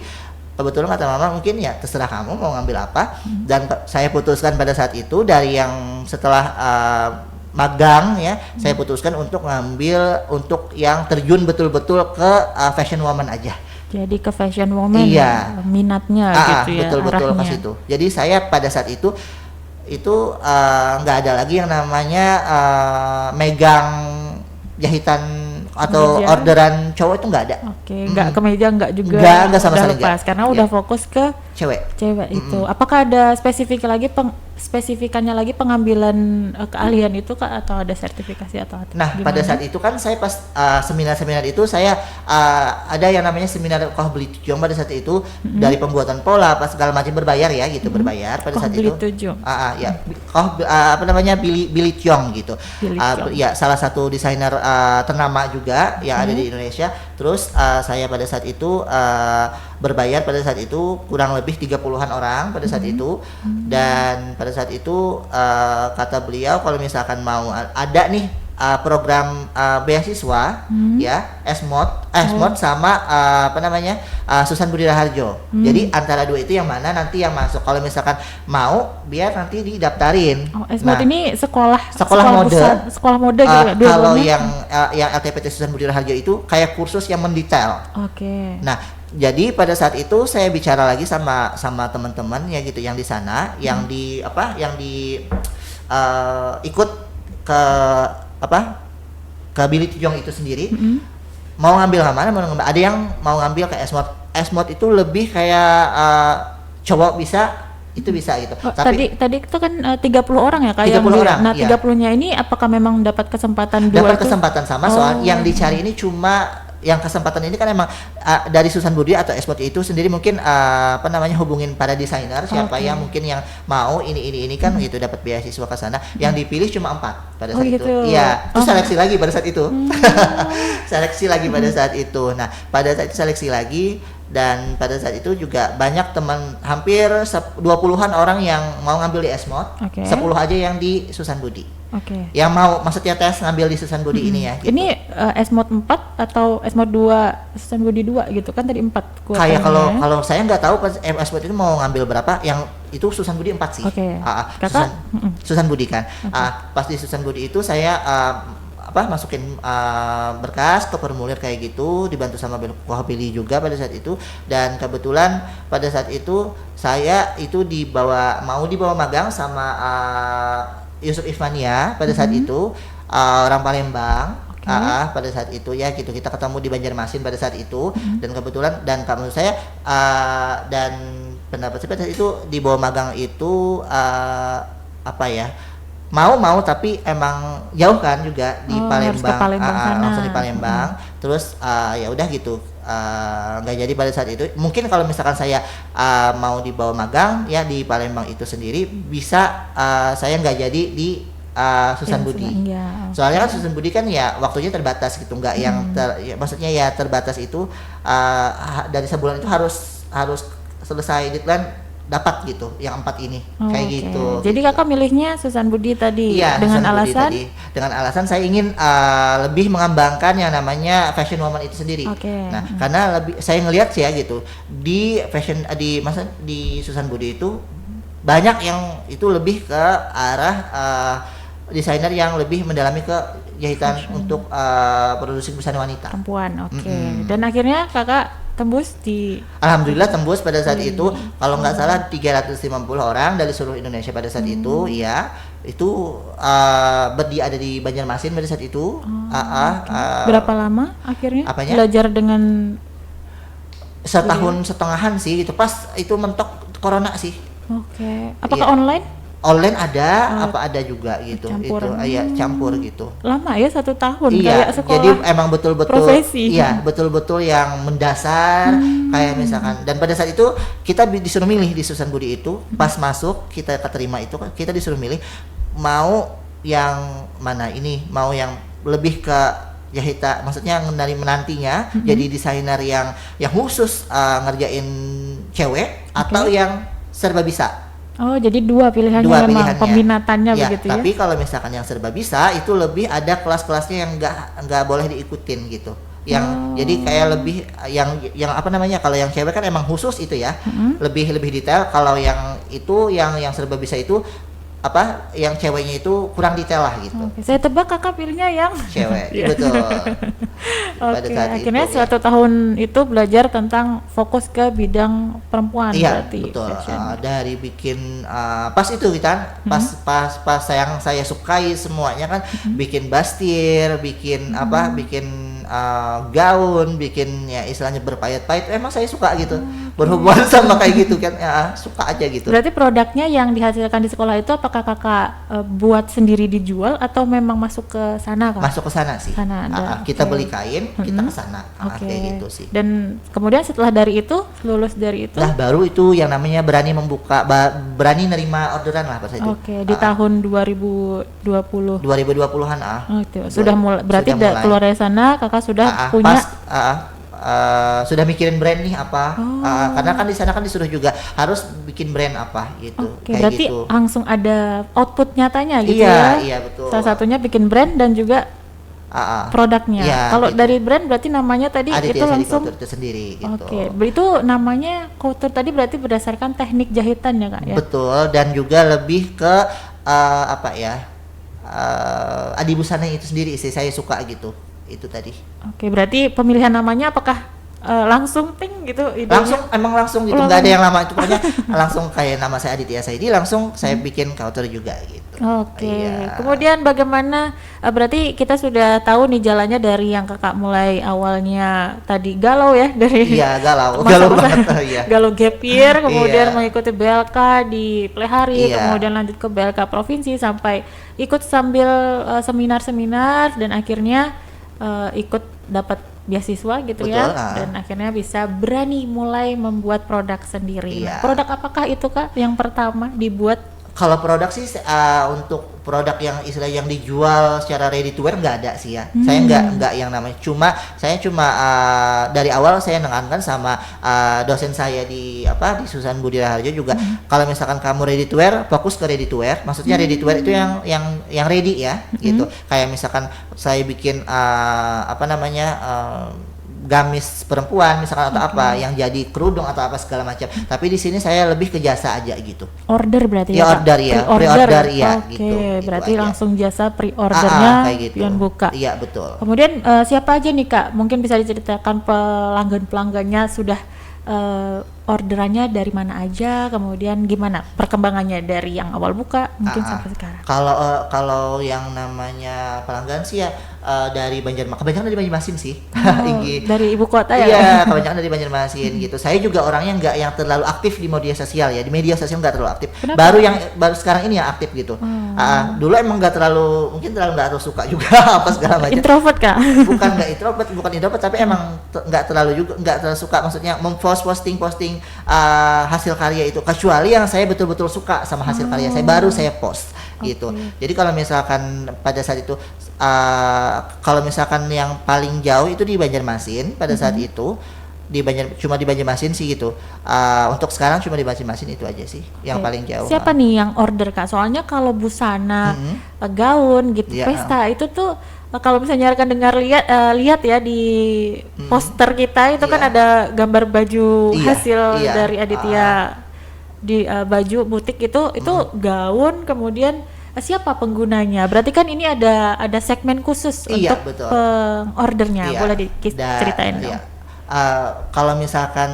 S2: Kebetulan kata mama mungkin ya terserah kamu mau ngambil apa, dan saya putuskan pada saat itu dari yang setelah magang ya, saya putuskan untuk ngambil untuk yang terjun betul-betul ke fashion woman aja.
S1: Jadi ke fashion woman
S2: Iya.
S1: minatnya gitu ya,
S2: betul-betul ke
S1: arahnya.
S2: situ. Jadi saya pada saat itu nggak ada lagi yang namanya megang jahitan atau
S1: Kemeja.
S2: orderan cowok itu nggak ada.
S1: Oke, nggak kemeja, nggak juga.
S2: Nggak sama
S1: udah
S2: sekali
S1: lepas
S2: nggak.
S1: karena
S2: Iya.
S1: udah fokus ke
S2: Cewek.
S1: cewek itu. Apakah ada spesifikannya lagi pengambilan keahlian itu Kak, atau ada sertifikasi atau
S2: Nah,
S1: gimana?
S2: pada saat itu kan saya pas seminar-seminar itu saya ada yang namanya seminar Koh Beli Tujong pada saat itu dari pembuatan pola pas segala macam berbayar ya gitu, berbayar pada
S1: Koh
S2: saat
S1: Beli
S2: itu.
S1: Tujong.
S2: Ya, apa namanya Billy Tiong gitu.
S1: Billy Tiong.
S2: Ya salah satu desainer ternama juga yang ada di Indonesia. Terus saya pada saat itu berbayar pada saat itu kurang lebih 30-an orang pada saat itu, dan pada saat itu kata beliau kalau misalkan mau ada nih program beasiswa ya SMOD sama apa namanya Susan Budi Raharjo. Jadi antara dua itu yang mana nanti yang masuk, kalau misalkan mau biar nanti didaftarin.
S1: Oh, SMOD ini sekolah
S2: mode.
S1: besar, sekolah mode gitu ya.
S2: Kalau
S1: dua-duanya?
S2: yang LTPT Susan Budi Raharjo itu kayak kursus yang mendetail.
S1: Oke.
S2: Nah, jadi pada saat itu saya bicara lagi sama teman-teman ya gitu yang di sana, yang di ikut ke ke Billy Tujong itu sendiri. Mau ngambil mana? Ada yang mau ngambil ke SMOD. SMOD itu lebih kayak cowok bisa, itu bisa gitu.
S1: Oh,
S2: Tapi
S1: tadi itu kan 30 orang ya Kak
S2: 30
S1: yang
S2: orang,
S1: Nah,
S2: iya.
S1: 30-nya ini apakah memang dapat kesempatan dua
S2: dapat
S1: itu?
S2: kesempatan sama, soal yang dicari ini cuma yang kesempatan ini kan emang dari Susan Budi atau Espot itu sendiri mungkin apa namanya hubungin para desainer siapa yang mungkin yang mau ini kan gitu dapat beasiswa ke sana. Yang dipilih cuma 4 pada saat itu.
S1: Gitu.
S2: Iya, terus seleksi lagi pada saat itu. Seleksi lagi pada saat itu. Nah, pada saat itu seleksi lagi, dan pada saat itu juga banyak teman, hampir 20-an orang yang mau ngambil di Esmod,
S1: Oke.
S2: 10 aja yang di Susan Budi.
S1: Oke.
S2: Yang mau maksudnya tes ngambil di Susan Budi ini ya. Gitu.
S1: Ini SMOD 4 atau SMOD 2, Susan Budi 2 gitu kan tadi 4
S2: Kayak
S1: kuotanya.
S2: kalau saya nggak tahu pas Esmod itu mau ngambil berapa, yang itu Susan Budi 4 sih.
S1: Oke. Kakak?
S2: Susan, Susan Budi kan. Pas di Susan Budi itu saya masukin berkas ke formulir kayak gitu, dibantu sama Billy juga pada saat itu, dan kebetulan pada saat itu saya itu mau dibawa magang sama Yusuf Ifmania pada saat itu, orang Palembang. Pada saat itu ya gitu, kita ketemu di Banjarmasin pada saat itu, dan kebetulan dan menurut saya dan pendapat saya pada saat itu dibawa magang itu apa ya, mau tapi emang jauh kan juga di
S1: harus ke
S2: Palembang,
S1: Palembang sana.
S2: langsung di Palembang. Terus ya udah gitu, nggak jadi pada saat itu. Mungkin kalau misalkan saya mau dibawa magang ya di Palembang itu sendiri, bisa saya nggak jadi di Susan Budi.
S1: Iya.
S2: Soalnya kan Susan Budi kan ya waktunya terbatas gitu, nggak yang maksudnya ya terbatas itu dari sebulan itu harus selesai deadline dapat gitu yang 4 ini kayak
S1: Oke.
S2: gitu.
S1: Jadi kakak milihnya Susan Budi tadi
S2: Iya,
S1: dengan
S2: Susan Budi
S1: alasan
S2: tadi. Dengan alasan saya ingin lebih mengembangkan yang namanya fashion woman itu sendiri.
S1: Oke.
S2: Nah, karena saya ngelihat sih ya gitu di fashion di Susan Budi itu banyak yang itu lebih ke arah desainer yang lebih mendalami ke jahitan untuk produksi busana wanita.
S1: perempuan. Oke. Dan akhirnya kakak tembus di
S2: Alhamdulillah tembus pada saat itu, kalau nggak salah 350 orang dari seluruh Indonesia pada saat itu, ya itu ada di Banjarmasin pada saat itu.
S1: berapa lama akhirnya
S2: Apanya?
S1: belajar dengan
S2: setahun setengahan sih gitu, pas itu mentok corona sih.
S1: Oke. Apakah online?
S2: Online ada, apa ada juga gitu.
S1: Campuran.
S2: Itu ya campur gitu.
S1: Lama ya 1 tahun
S2: Iya,
S1: kayak sekolah.
S2: jadi emang betul-betul
S1: profesi.
S2: iya, betul-betul yang mendasar kayak misalkan, dan pada saat itu kita disuruh milih di Susan Budi itu, pas masuk kita keterima itu kita disuruh milih mau yang mana ini, mau yang lebih ke jahita, maksudnya dari menantinya jadi desainer yang khusus ngerjain cewek atau yang serba bisa.
S1: Oh, jadi dua pilihannya
S2: Dua
S1: memang
S2: pilihannya.
S1: peminatannya
S2: Ya,
S1: begitu
S2: tapi
S1: ya.
S2: kalau misalkan yang serba bisa itu lebih ada kelas-kelasnya yang nggak boleh diikutin gitu. Jadi kayak lebih yang apa namanya, kalau yang cewek kan emang khusus itu ya, lebih detail. Kalau yang itu yang serba bisa itu apa yang ceweknya itu kurang detail lah gitu.
S1: Oke, saya tebak kakak pilihnya yang
S2: Cewek,
S1: Iya.
S2: betul.
S1: Oke,
S2: saat
S1: akhirnya
S2: itu, ya.
S1: 1 tahun itu belajar tentang fokus ke bidang perempuan
S2: Iya,
S1: berarti.
S2: betul.
S1: fashion.
S2: Dari bikin pas itu kan, pas yang saya sukai semuanya kan, bikin bastir, bikin apa, bikin gaun, bikin ya istilahnya berpayet-payet. Emang saya suka gitu, berhubungan sama kayak gitu kan, ya suka aja gitu.
S1: Berarti produknya yang dihasilkan di sekolah itu apakah kakak buat sendiri dijual atau memang masuk ke sana kak?
S2: Masuk ke sana sih.
S1: Sana ada,
S2: Kita
S1: oke.
S2: beli kain, kita ke sana.
S1: Oke.
S2: Kayak gitu sih.
S1: Dan kemudian setelah dari itu, lulus dari itu,
S2: Nah, baru itu yang namanya berani membuka, berani nerima orderan lah pas itu.
S1: oke, di tahun 2020.
S2: 2020-an
S1: Oh, itu sudah mulai, berarti
S2: Sudah mulai.
S1: keluar dari sana kakak sudah punya.
S2: Pas sudah mikirin brand nih apa, karena kan di sana kan disuruh juga harus bikin brand apa gitu.
S1: Oke,
S2: Kayak
S1: berarti
S2: gitu.
S1: langsung ada output nyatanya gitu
S2: Iya,
S1: ya.
S2: iya betul.
S1: Salah satunya bikin brand dan juga produknya.
S2: Iya,
S1: Kalau
S2: gitu.
S1: dari brand berarti namanya tadi
S2: Ada
S1: itu
S2: dia
S1: langsung.
S2: itu sendiri gitu.
S1: Oke, itu namanya couture tadi berarti berdasarkan teknik jahitan ya kak ya.
S2: Betul, dan juga lebih ke apa ya? Adi busana itu sendiri sih saya suka gitu. Itu tadi.
S1: Oke, berarti pemilihan namanya apakah langsung ting gitu idenya?
S2: Langsung gitu, nggak ada yang lama itu, pokoknya langsung kayak nama saya Aditya Saidi, langsung saya bikin couture juga gitu.
S1: Oke,
S2: Iya.
S1: kemudian bagaimana, berarti kita sudah tahu nih jalannya dari yang kakak mulai awalnya tadi galau ya, dari
S2: Iya, galau
S1: masa-masa
S2: banget. Iya.
S1: galau gap year, kemudian
S2: Iya.
S1: mengikuti BLK di Plehari,
S2: Iya.
S1: kemudian lanjut ke BLK provinsi sampai ikut sambil seminar-seminar dan akhirnya ikut dapat beasiswa gitu
S2: Betul,
S1: ya, dan akhirnya bisa berani mulai membuat produk sendiri.
S2: Iya.
S1: Nah, produk apakah itu kak yang pertama dibuat?
S2: Kalau produk sih untuk produk yang istilah yang dijual secara ready to wear nggak ada sih ya. Saya nggak yang namanya. Saya cuma dari awal saya nekankan sama dosen saya di Susan Budi Raharjo juga. Kalau misalkan kamu ready to wear, fokus ke ready to wear. Maksudnya ready to wear itu yang ready ya, gitu. Kayak misalkan saya bikin gamis perempuan misalkan atau apa yang jadi kerudung atau apa segala macam. Tapi di sini saya lebih ke jasa aja gitu.
S1: Order berarti
S2: Ya,
S1: ya Kak?
S2: order ya,
S1: Pre-order.
S2: pre-order ya,
S1: Oke,
S2: gitu, itu
S1: berarti
S2: aja.
S1: langsung jasa pre-ordernya
S2: Kayak gitu.
S1: yang buka.
S2: Iya, betul.
S1: Kemudian siapa aja nih Kak? Mungkin bisa diceritakan pelanggan-pelanggannya sudah orderannya dari mana aja, kemudian gimana perkembangannya dari yang awal buka mungkin sampai sekarang.
S2: Kalau yang namanya pelanggan sih ya dari kebanyakan dari Banjarmasin sih.
S1: Dari ibu kota ya?
S2: Iya, kebanyakan dari Banjarmasin gitu. Saya juga orangnya nggak yang terlalu aktif di media sosial ya. Di media sosial nggak terlalu aktif.
S1: Kenapa?
S2: Baru sekarang ini yang aktif gitu. Dulu emang nggak terlalu suka juga apa segala macam.
S1: Introvert Kak?
S2: bukan introvert tapi emang nggak terlalu suka, maksudnya posting hasil karya itu, kecuali yang saya betul-betul suka sama hasil karya saya baru saya post gitu. Jadi kalau misalkan pada saat itu kalau misalkan yang paling jauh itu di Banjarmasin pada saat itu cuma di Banjarmasin sih gitu. Untuk sekarang cuma di Banjarmasin itu aja sih yang paling jauh.
S1: Siapa nih yang order Kak? Soalnya kalau busana, gaun gitu,
S2: Iya.
S1: pesta itu tuh kalau misalnya rekan dengar lihat ya di poster kita itu kan
S2: Iya.
S1: ada gambar baju
S2: Iya,
S1: hasil
S2: iya.
S1: dari Aditya di baju butik itu gaun, kemudian siapa penggunanya? Berarti kan ini ada segmen khusus
S2: Iya,
S1: untuk
S2: betul.
S1: pengordernya.
S2: Iya.
S1: Boleh diceritain dong?
S2: Iya. Kalau misalkan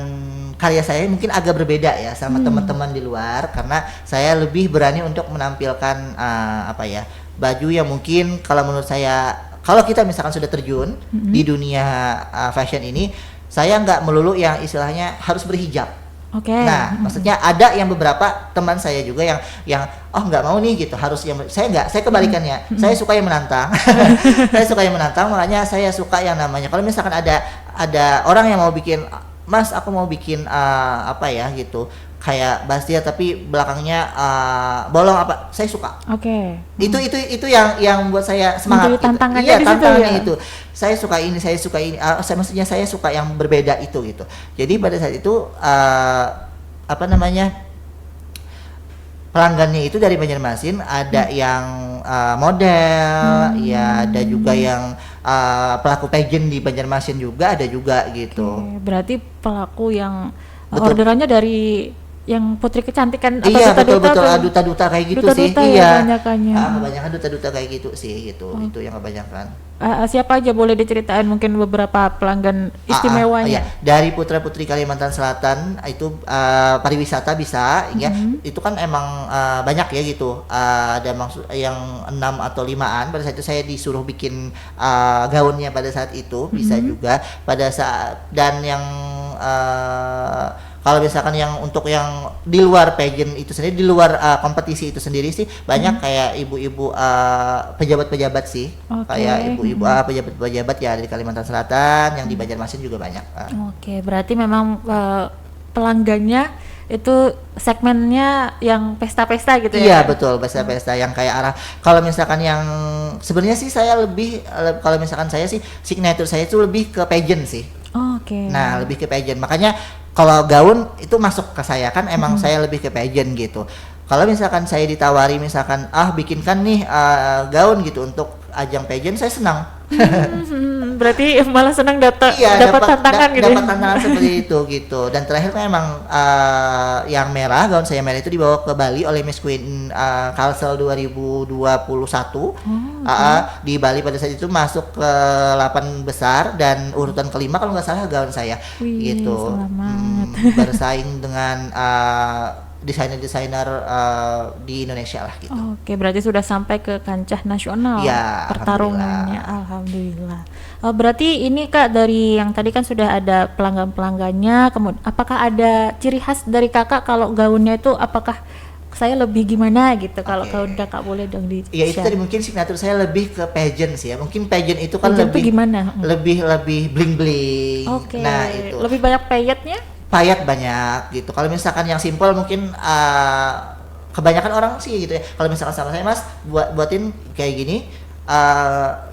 S2: karya saya mungkin agak berbeda ya sama teman-teman di luar, karena saya lebih berani untuk menampilkan baju yang mungkin kalau menurut saya, kalau kita misalkan sudah terjun di dunia fashion ini, saya nggak melulu yang istilahnya harus berhijab.
S1: Oke.
S2: Nah, maksudnya ada yang beberapa teman saya juga yang nggak mau nih gitu, harus yang saya kebalikannya. Saya suka yang menantang. Saya suka yang menantang, makanya saya suka yang namanya kalau misalkan ada orang yang mau bikin, Mas, aku mau bikin gitu, kayak Bastia tapi belakangnya bolong apa, saya suka.
S1: Oke.
S2: Itu yang buat saya semangat.
S1: Menjadi tantangannya
S2: Iya,
S1: di situ
S2: tantangannya
S1: ya?
S2: itu. Saya suka ini. Maksudnya saya suka yang berbeda itu gitu. Jadi pada saat itu pelanggannya itu dari Banjarmasin, ada yang model, ya ada juga yang pelaku pageant di Banjarmasin juga ada juga gitu.
S1: Oke, berarti pelaku yang
S2: Betul.
S1: orderannya dari yang putri kecantikan atau
S2: Iya betul
S1: duta-duta
S2: betul,
S1: tuh?
S2: duta-duta kayak gitu sih.
S1: Duta-duta ya
S2: Iya.
S1: kebanyakannya.
S2: Kebanyakan duta-duta kayak gitu sih gitu. Itu yang kebanyakan.
S1: Siapa aja boleh diceritain mungkin beberapa pelanggan
S2: Iya.
S1: istimewanya?
S2: Dari putra-putri Kalimantan Selatan itu pariwisata bisa ya. Itu kan emang banyak ya gitu. Ada maksud yang 6 atau 5-an. Pada saat itu saya disuruh bikin gaunnya pada saat itu, bisa juga pada saat. Dan yang kalau misalkan yang untuk yang di luar pageant itu sendiri, di luar kompetisi itu sendiri sih banyak kayak ibu-ibu pejabat-pejabat sih.
S1: Oke.
S2: Kayak ibu-ibu pejabat-pejabat ya dari Kalimantan Selatan, yang di Banjarmasin juga banyak.
S1: Oke, berarti memang pelanggannya itu segmennya yang pesta-pesta gitu
S2: Iya
S1: ya?
S2: betul, pesta-pesta yang kayak arah. Kalau misalkan yang sebenarnya sih saya lebih kalau misalkan saya sih signature saya itu lebih ke pageant sih.
S1: Oke.
S2: Nah, lebih ke pageant. Makanya kalau gaun itu masuk ke saya kan emang saya lebih ke pageant gitu. Kalau misalkan saya ditawari misalkan bikinkan nih gaun gitu untuk ajang pageant, saya senang.
S1: Berarti malah senang dapat tantangan gitu.
S2: Dapat tantangan seperti itu gitu. Dan terakhir kan emang yang merah, gaun saya merah itu dibawa ke Bali oleh Miss Queen Kalsel 2021. Di Bali pada saat itu masuk ke 8 besar dan urutan kelima kalau nggak salah gaun saya.
S1: Wih,
S2: Gitu.
S1: selamat.
S2: Bersaing dengan desainer-desainer di Indonesia lah gitu.
S1: Oke, berarti sudah sampai ke kancah nasional
S2: Ya,
S1: pertarungannya. Alhamdulillah. Berarti ini Kak, dari yang tadi kan sudah ada pelanggan-pelanggannya, kemudian apakah ada ciri khas dari Kakak kalau gaunnya itu, apakah saya lebih gimana gitu? Kalau gaun Kakak boleh dong di
S2: Ya itu tadi mungkin signature saya lebih ke pageant sih ya. Mungkin pageant itu kan
S1: Pageant tuh gimana?
S2: lebih bling-bling.
S1: Oke.
S2: Nah, itu.
S1: Lebih banyak payetnya?
S2: Payat banyak gitu. Kalau misalkan yang simple mungkin kebanyakan orang sih gitu ya. Kalau misalkan sama saya Mas buatin kayak gini,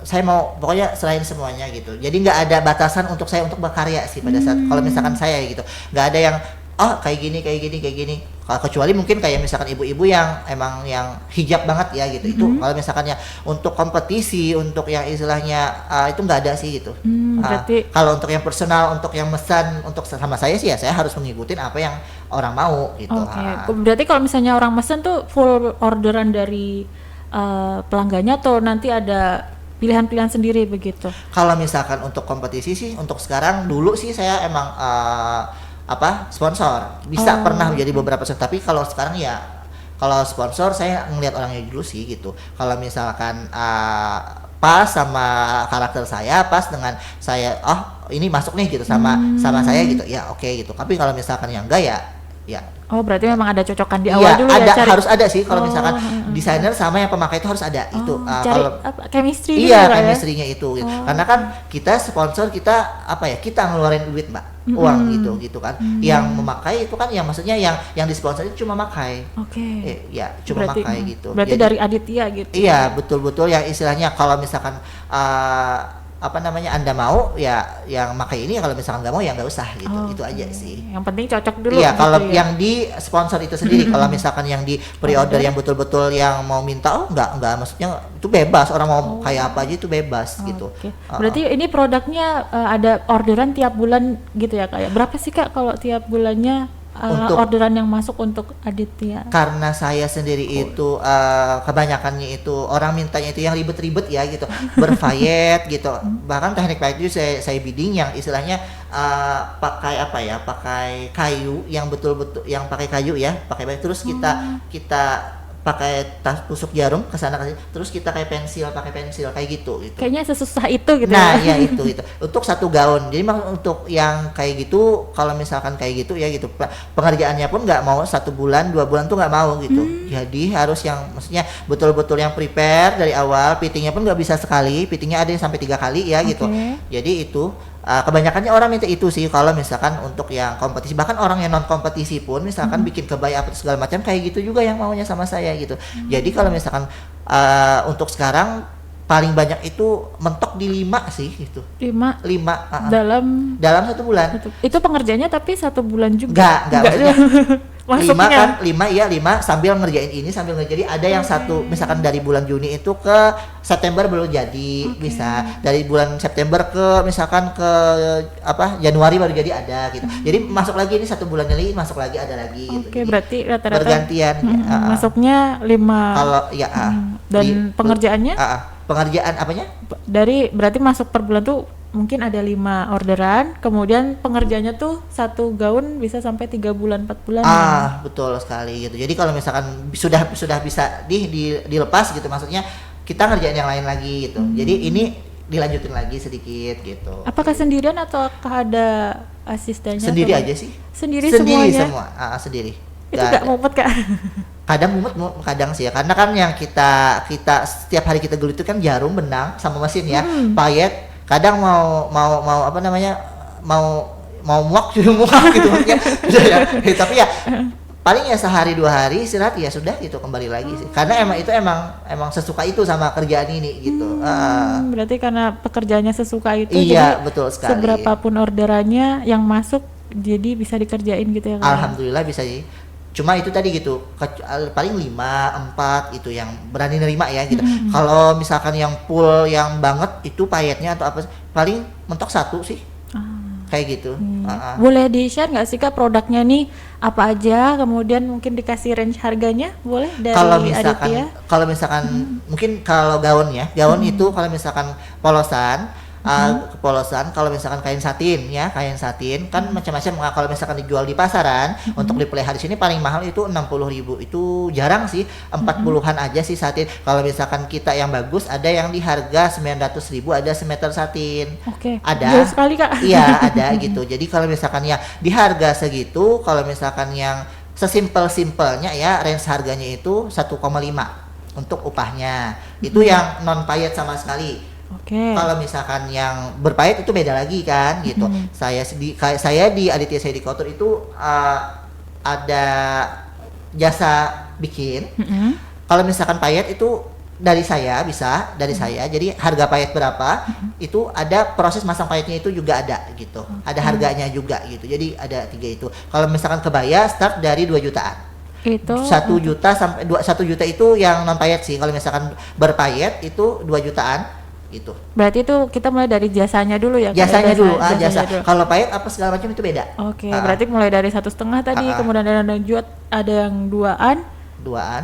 S2: saya mau pokoknya selain semuanya gitu. Jadi nggak ada batasan untuk saya untuk berkarya sih pada saat kalau misalkan saya gitu. Nggak ada yang kayak gini. Kecuali mungkin kayak misalkan ibu-ibu yang emang yang hijab banget ya gitu. Itu kalau misalkan ya untuk kompetisi, untuk yang istilahnya itu nggak ada sih gitu.
S1: Berarti
S2: Kalau untuk yang personal, untuk yang mesan, untuk sama saya sih ya saya harus mengikuti apa yang orang mau gitu.
S1: Oke. Berarti kalau misalnya orang mesen tuh full orderan dari pelanggannya atau nanti ada pilihan-pilihan sendiri begitu?
S2: Kalau misalkan untuk kompetisi sih, untuk sekarang dulu sih saya emang sponsor bisa pernah menjadi beberapa sponsor, tapi kalau sekarang ya kalau sponsor saya ngelihat orangnya dulu sih gitu. Kalau misalkan pas sama karakter saya, pas dengan saya ini masuk nih gitu sama saya gitu ya oke gitu. Tapi kalau misalkan yang enggak ya
S1: Oh, berarti memang ada cocokan di awal dulu
S2: ada,
S1: ya, cari.
S2: harus ada sih kalau misalkan desainer sama yang pemakai itu harus ada itu
S1: Cari
S2: kalau
S1: chemistry
S2: iya
S1: dulu, Kak, ya?
S2: chemistry-nya itu gitu. Karena kan kita sponsor kita kita ngeluarin duit Mbak, uang gitu kan. Yang memakai itu kan yang maksudnya yang disponsor itu cuma makai.
S1: Oke.
S2: Ya cuma
S1: Berarti,
S2: makai gitu.
S1: Berarti
S2: Jadi,
S1: dari Aditya gitu.
S2: iya betul-betul yang istilahnya kalau misalkan Anda mau ya yang makai ini, kalau misalkan nggak mau ya nggak usah gitu. Itu aja sih.
S1: Yang penting cocok dulu.
S2: Iya,
S1: gitu
S2: kalau
S1: ya.
S2: yang di sponsor itu sendiri, kalau misalkan yang di pre-order yang betul-betul yang mau minta, enggak, maksudnya itu bebas, orang mau kayak apa aja itu bebas gitu.
S1: Oke. Berarti ini produknya ada orderan tiap bulan gitu ya Kak ya? Berapa sih Kak kalau tiap bulannya orderan yang masuk untuk Aditya?
S2: Karena saya sendiri itu kebanyakannya itu orang mintanya itu yang ribet-ribet ya gitu, berfayet gitu. Bahkan teknik payet itu saya bidding yang istilahnya pakai pakai kayu yang betul-betul yang pakai kayu ya, pakai payet terus kita pakai tas tusuk jarum ke sana terus kita pakai pensil kayak gitu.
S1: Kayaknya sesusah itu gitu.
S2: Nah,
S1: ya.
S2: ya itu untuk satu gaun. Jadi untuk yang kayak gitu, kalau misalkan kayak gitu ya gitu, pengerjaannya pun nggak mau 1 bulan 2 bulan tuh nggak mau gitu. Jadi harus yang maksudnya betul-betul yang prepare dari awal. Fittingnya pun nggak bisa sekali, fittingnya ada yang sampai 3 kali ya gitu. Jadi itu kebanyakannya orang minta itu sih kalau misalkan untuk yang kompetisi. Bahkan orang yang non kompetisi pun misalkan bikin kebaya apa segala macam kayak gitu juga yang maunya sama saya gitu. Jadi kalau misalkan untuk sekarang paling banyak itu mentok di 5 sih gitu.
S1: 5
S2: dalam 1 bulan.
S1: itu pengerjanya tapi 1 bulan juga.
S2: Enggak maksudnya
S1: masuknya.
S2: 5 sambil ngerjain ini sambil ngerjain ada yang satu misalkan dari bulan Juni itu ke September belum jadi bisa dari bulan September ke misalkan ke Januari baru jadi ada gitu. Jadi masuk lagi ini 1 bulan lagi masuk lagi ada lagi gitu.
S1: Oke, berarti rata-rata
S2: bergantian
S1: masuknya 5.
S2: kalau
S1: Dan pengerjaannya
S2: pengerjaan apanya?
S1: Berarti masuk per bulan tuh mungkin ada 5 orderan, kemudian pengerjaannya tuh 1 gaun bisa sampai 3 bulan 4 bulan.
S2: Betul sekali gitu. Jadi kalau misalkan sudah bisa dilepas gitu, maksudnya kita ngerjain yang lain lagi gitu. Jadi ini dilanjutin lagi sedikit gitu.
S1: Apakah sendirian ataukah ada asistennya?
S2: Sendiri aja sih.
S1: Sendiri semuanya?
S2: Semua. Sendiri.
S1: Itu nggak mumet Kak?
S2: Kadang mumet, kadang sih ya. Karena kan yang kita setiap hari kita gelut itu kan jarum, benang, sama mesin ya, payet. Kadang mau muak gitu maksudnya. Ya. Tapi ya paling ya sehari 2 hari istirahat ya sudah gitu kembali lagi sih. Karena emang sesuka itu sama kerjaan ini gitu.
S1: Berarti karena pekerjaannya sesuka itu.
S2: Iya,
S1: jadi
S2: betul sekali.
S1: seberapapun orderannya yang masuk jadi bisa dikerjain gitu ya Kak?
S2: Alhamdulillah bisa sih. Cuma itu tadi gitu, paling 5, 4 itu yang berani nerima ya gitu. Kalau misalkan yang full yang banget itu payetnya atau apa paling mentok 1 sih. Kayak gitu.
S1: Boleh di-share nggak sih Kak produknya nih apa aja, kemudian mungkin dikasih range harganya boleh dari Aditya?
S2: Kalau misalkan mungkin kalau gaun itu kalau misalkan polosan kepolosan, kalau misalkan kain satin kan macam-macam. Kalau misalkan dijual di pasaran untuk dipelihara di sini paling mahal itu 60.000. Itu jarang sih, 40-an aja sih satin. Kalau misalkan kita yang bagus ada yang di harga 900.000 ada semeter satin. Ada.
S1: Jauh sekali Kak.
S2: Iya, ada gitu. Jadi kalau misalkan yang di harga segitu, kalau misalkan yang sesimpel-simpelnya ya range harganya itu 1,5 untuk upahnya. Itu yang non payet sama sekali. Kalau misalkan yang berpayet itu beda lagi kan gitu. Saya di Aditya Saidi Couture itu ada jasa bikin. Kalau misalkan payet itu dari saya bisa dari saya. Jadi harga payet berapa itu ada proses masang payetnya itu juga ada gitu. Ada harganya juga gitu. Jadi ada 3 itu. Kalau misalkan kebaya start dari 2 jutaan.
S1: Itu
S2: 1 juta sampai 1 juta itu yang non payet sih. Kalau misalkan berpayet itu 2 jutaan. Gitu.
S1: Berarti itu kita mulai dari jasanya dulu ya?
S2: Jasanya dulu. Kalau payet apa segala macam itu beda.
S1: Berarti mulai dari 1,5 tadi, kemudian ada yang 2-an.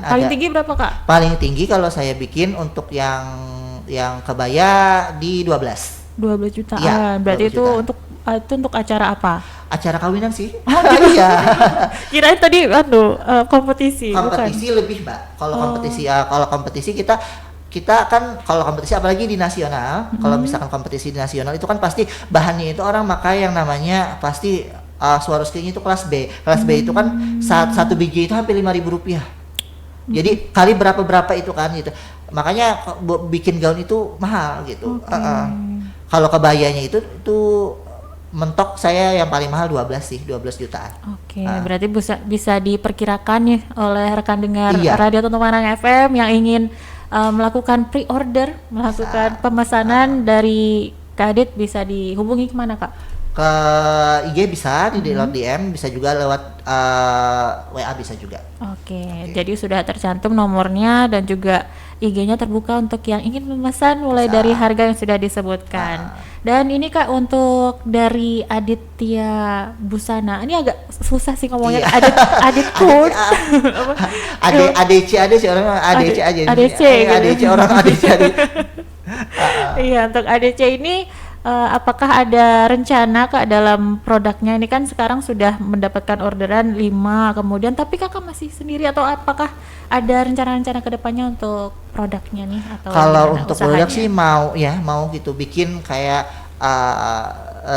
S1: Paling tinggi berapa Kak?
S2: Paling tinggi kalau saya bikin untuk yang kebaya di 12
S1: jutaan.
S2: Ya,
S1: berarti
S2: 12
S1: itu
S2: jutaan.
S1: untuk acara apa?
S2: Acara kawinan sih.
S1: Gitu ya. Kirain tadi kompetisi.
S2: Kompetisi bukan? Lebih Mbak. Kalau kompetisi kita kan kalau kompetisi apalagi di nasional, kalau misalkan kompetisi di nasional itu kan pasti bahannya itu orang pakai yang namanya pasti Swarovski itu kelas B. Kelas B itu kan satu biji itu hampir 5.000 rupiah. Jadi kali berapa itu kan gitu. Makanya bikin gaun itu mahal gitu. Kalau kebayanya itu mentok saya yang paling mahal 12 jutaan.
S1: Berarti bisa diperkirakan nih oleh rekan dengar Radio Tonton Panang FM yang ingin melakukan pre-order, melakukan pemesanan dari Kak Adit, bisa dihubungi kemana Kak?
S2: Ke IG bisa, di lewat DM, bisa juga lewat WA bisa juga.
S1: Jadi sudah tercantum nomornya dan juga IG-nya terbuka untuk yang ingin memesan mulai dari harga yang sudah disebutkan. Dan ini Kak untuk dari Aditya Busana, ini agak susah sih ngomongnya. Adit Court.
S2: ADC orang ADC aja. ADC orang ADC.
S1: Iya, untuk ADC ini apakah ada rencana Kak dalam produknya? Ini kan sekarang sudah mendapatkan orderan 5, kemudian tapi Kakak masih sendiri atau apakah ada rencana-rencana kedepannya untuk produknya nih atau
S2: kalau untuk
S1: usahanya?
S2: produk sih mau gitu bikin kayak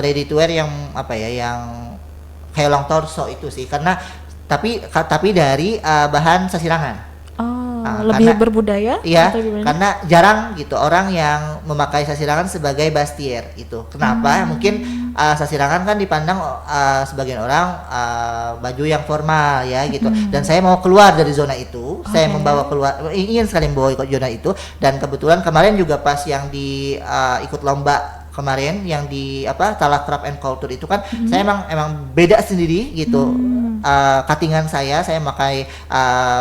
S2: ready to wear yang yang kayak long torso itu sih tapi dari bahan sasirangan.
S1: Lebih berbudaya?
S2: Iya, karena jarang gitu orang yang memakai sasirangan sebagai bustier itu. Kenapa? Mungkin sasirangan kan dipandang sebagian orang baju yang formal ya gitu. Dan saya mau keluar dari zona itu. Saya ingin sekali membawa zona itu. Dan kebetulan kemarin juga pas yang ikut lomba kemarin yang di Talak Craft and Culture itu kan saya emang beda sendiri gitu. cuttingan saya pakai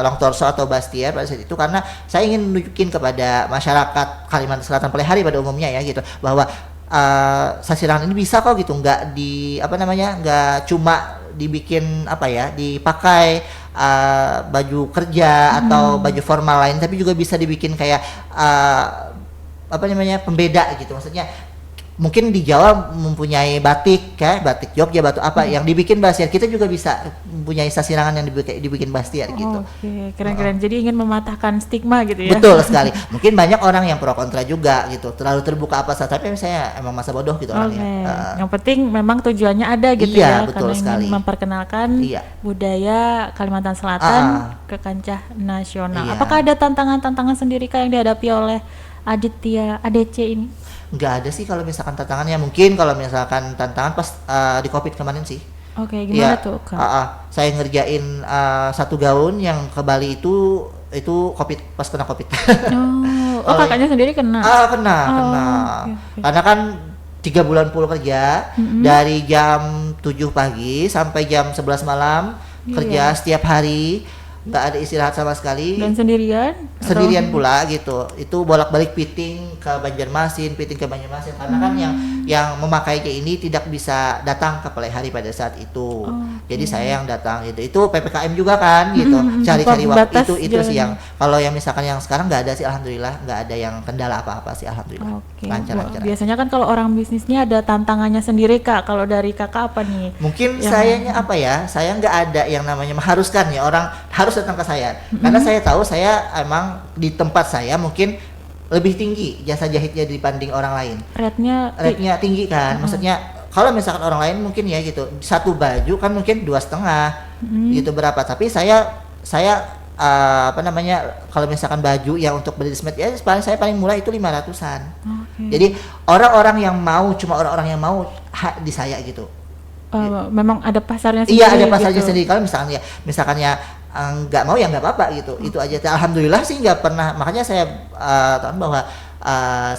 S2: long torso atau bustier pada saat itu karena saya ingin menunjukin kepada masyarakat Kalimantan Selatan Palehari pada umumnya ya gitu bahwa sasirangan ini bisa kok gitu, nggak nggak cuma dibikin dipakai baju kerja atau baju formal lain, tapi juga bisa dibikin kayak pembeda gitu. Maksudnya mungkin di Jawa mempunyai batik batik Jogja, batu yang dibikin bastier, kita juga bisa mempunyai sasirangan yang dibikin bastier gitu.
S1: Oke, keren-keren. Jadi ingin mematahkan stigma gitu ya.
S2: Betul sekali. Mungkin banyak orang yang pro kontra juga gitu, terlalu terbuka tapi saya emang masa bodoh gitu orangnya.
S1: Yang penting memang tujuannya ada gitu
S2: iya,
S1: ya,
S2: betul
S1: karena
S2: sekali.
S1: ingin memperkenalkan budaya Kalimantan Selatan ke kancah nasional.
S2: Iya.
S1: Apakah ada tantangan-tantangan sendiri yang dihadapi oleh Aditya ADC ini?
S2: Nggak ada sih kalau misalkan tantangannya. Mungkin kalau misalkan tantangan pas di COVID kemarin sih.
S1: Oke, gimana tuh Kak?
S2: Saya ngerjain satu gaun yang ke Bali itu COVID, pas kena COVID.
S1: Kakaknya sendiri kena?
S2: Kena.
S1: Okay.
S2: Karena kan 3 bulan full kerja, dari jam 7 pagi sampai jam 11 malam, kerja setiap hari, nggak ada istirahat sama sekali.
S1: Dan sendirian
S2: Pula gitu. Itu bolak-balik fitting ke Banjarmasin karena kan yang memakai kayak ini tidak bisa datang ke Palehari pada saat itu. Jadi saya yang datang gitu. Itu PPKM juga kan gitu. Cari-cari waktu itu sih yang kalau yang misalkan yang sekarang nggak ada sih, alhamdulillah nggak ada yang kendala apa-apa sih, alhamdulillah. Lancar-lancar.
S1: Biasanya kan kalau orang bisnisnya ada tantangannya sendiri Kak. Kalau dari Kakak apa nih?
S2: Mungkin sayanya saya nggak ada yang namanya mengharuskan ya orang harus datang ke saya. Karena saya tahu saya emang di tempat saya mungkin lebih tinggi jasa jahitnya dibanding orang lain. Rate-nya tinggi kan. Maksudnya kalau misalkan orang lain mungkin ya gitu, satu baju kan mungkin 2,5 gitu berapa. Tapi saya kalau misalkan baju yang untuk bridesmaid ya saya paling murah itu 500-an. Jadi orang-orang yang mau di saya gitu.
S1: Memang ada pasarnya sendiri.
S2: Iya, ada pasarnya sendiri. Kalau misalkan nggak mau ya nggak apa-apa gitu. Itu aja. Alhamdulillah sih nggak pernah. Makanya saya tahu bahwa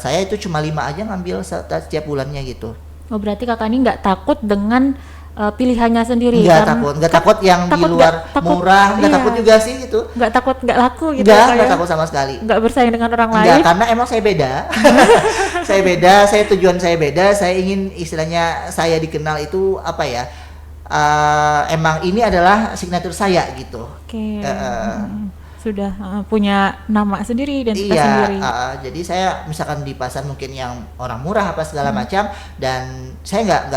S2: saya itu cuma 5 aja ngambil setiap bulannya gitu.
S1: Berarti Kakak ini nggak takut dengan pilihannya sendiri?
S2: Nggak takut yang di luar murah. Nggak takut juga sih gitu.
S1: Nggak takut nggak laku gitu?
S2: Nggak takut sama sekali.
S1: Nggak bersaing dengan orang lain?
S2: Nggak, karena emang saya beda. Tujuan saya beda. Saya ingin istilahnya saya dikenal itu emang ini adalah signature saya gitu.
S1: Sudah punya nama sendiri, identitas sendiri.
S2: Jadi saya misalkan di pasar mungkin yang orang murah apa segala macam, dan saya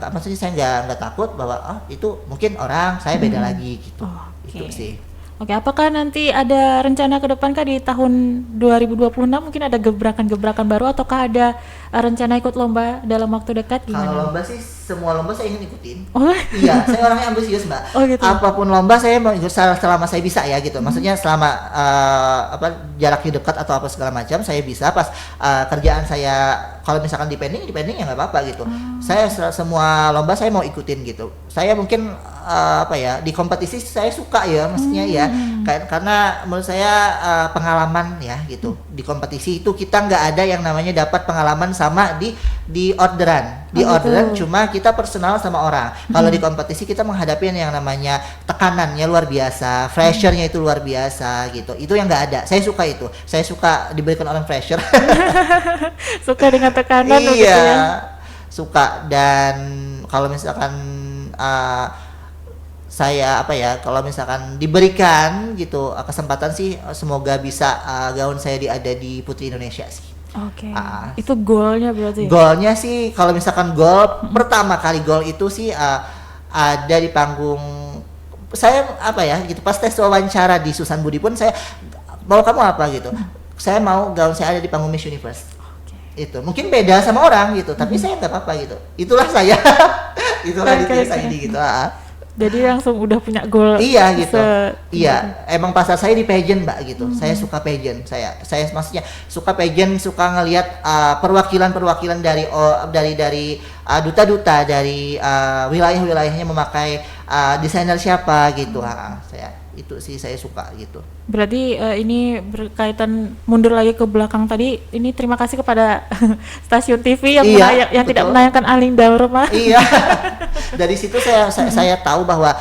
S2: maksudnya saya nggak takut bahwa itu mungkin orang saya beda lagi gitu. Itu sih.
S1: Oke, apakah nanti ada rencana ke depan Kak di tahun 2026 mungkin ada gebrakan-gebrakan baru, ataukah ada rencana ikut lomba dalam waktu dekat? Gimana?
S2: Kalau lomba sih semua lomba saya ingin ikutin.
S1: Iya,
S2: saya orangnya ambisius Mbak.
S1: Gitu.
S2: Apapun lomba saya mau ikut selama saya bisa ya gitu. Maksudnya selama jaraknya dekat atau apa segala macam saya bisa. Pas kerjaan saya kalau misalkan depending ya nggak apa-apa gitu. Saya semua lomba saya mau ikutin gitu. Saya mungkin di kompetisi saya suka ya, maksudnya ya karena menurut saya pengalaman ya gitu. Di kompetisi itu kita nggak ada yang namanya dapat pengalaman sama di orderan. Orderan cuma kita personal sama orang. Kalau di kompetisi kita menghadapi yang namanya tekanannya luar biasa, freshernya itu luar biasa gitu. Itu yang nggak ada. Saya suka itu. Saya suka diberikan orang fresher.
S1: Suka dengan tekanan.
S2: Iya, suka. Dan kalau misalkan saya kalau misalkan diberikan gitu kesempatan sih, semoga bisa gaun saya ada di Putri Indonesia sih.
S1: Itu goalnya berarti?
S2: Goalnya sih kalau misalkan pertama kali goal itu sih ada di panggung saya gitu. Pas tes wawancara di Susan Budi pun saya mau kamu apa gitu. Saya mau gaun saya ada di panggung Miss Universe. Itu mungkin beda sama orang gitu, tapi saya nggak apa-apa gitu. Itulah saya. Itulah diri saya ini gitu.
S1: Jadi langsung udah punya goal.
S2: Iya gitu. Iya, emang pasar saya di pageant Mbak gitu. Saya suka pageant. Saya maksudnya suka pageant, suka ngelihat perwakilan-perwakilan dari duta-duta dari wilayah-wilayahnya memakai desainer siapa gitu. Saya itu sih saya suka gitu.
S1: Berarti ini berkaitan mundur lagi ke belakang tadi. Ini terima kasih kepada stasiun TV yang
S2: Iya,
S1: yang tidak
S2: betul.
S1: menayangkan Aling Daurma.
S2: Iya, dari situ saya tahu bahwa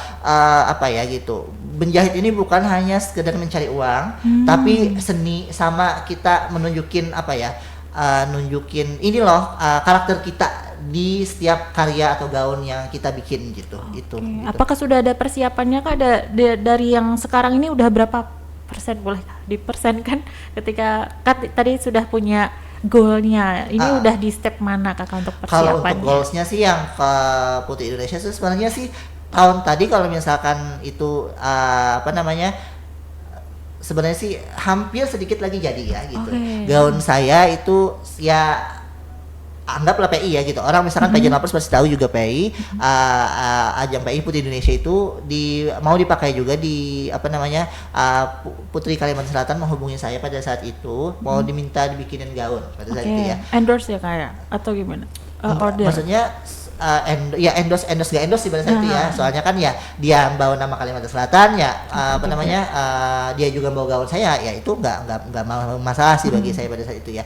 S2: apa ya gitu, menjahit ini bukan hanya sekedar mencari uang, tapi seni sama kita menunjukin apa ya, nunjukin ini loh karakter kita di setiap karya atau gaun yang kita bikin gitu. Itu.
S1: Oke.
S2: Gitu.
S1: Apakah sudah ada persiapannya kak dari yang sekarang ini udah berapa persen, boleh dipersenkan ketika tadi sudah punya goalnya, ini udah di step mana kakak untuk
S2: Kalau
S1: persiapannya?
S2: untuk goalsnya sih yang ke Putri Indonesia sih sebenarnya sih tahun tadi kalau misalkan itu apa namanya, sebenarnya sih hampir sedikit lagi jadi ya gitu.
S1: Oke.
S2: Gaun saya itu ya anggaplah PI ya gitu. Orang misalkan pageant lovers pasti tahu juga PI. Ajang PI Putri Indonesia itu mau dipakai juga di apa namanya, Putri Kalimantan Selatan menghubungi saya pada saat itu mau diminta dibikinin gaun pada saat itu ya.
S1: Endorse ya kayak atau gimana? Order.
S2: Maksudnya endorse nggak endorse sih pada saat itu ya. Soalnya kan ya dia bawa nama Kalimantan Selatan ya, apa namanya, dia juga bawa gaun saya, ya itu nggak masalah sih bagi saya pada saat itu ya.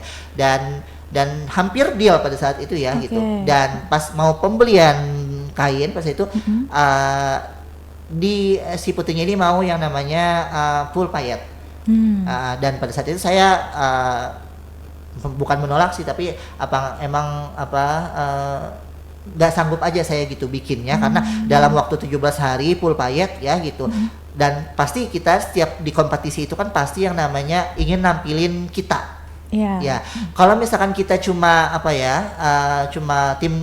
S2: Dan hampir deal pada saat itu ya gitu. Dan pas mau pembelian kain pas itu si putrinya ini mau yang namanya full payet. Dan pada saat itu saya bukan menolak sih, tapi nggak sanggup aja saya gitu bikinnya, karena dalam waktu 17 hari full payet ya gitu. Dan pasti kita setiap di kompetisi itu kan pasti yang namanya ingin nampilin kita. Ya, kalau misalkan kita cuma cuma tim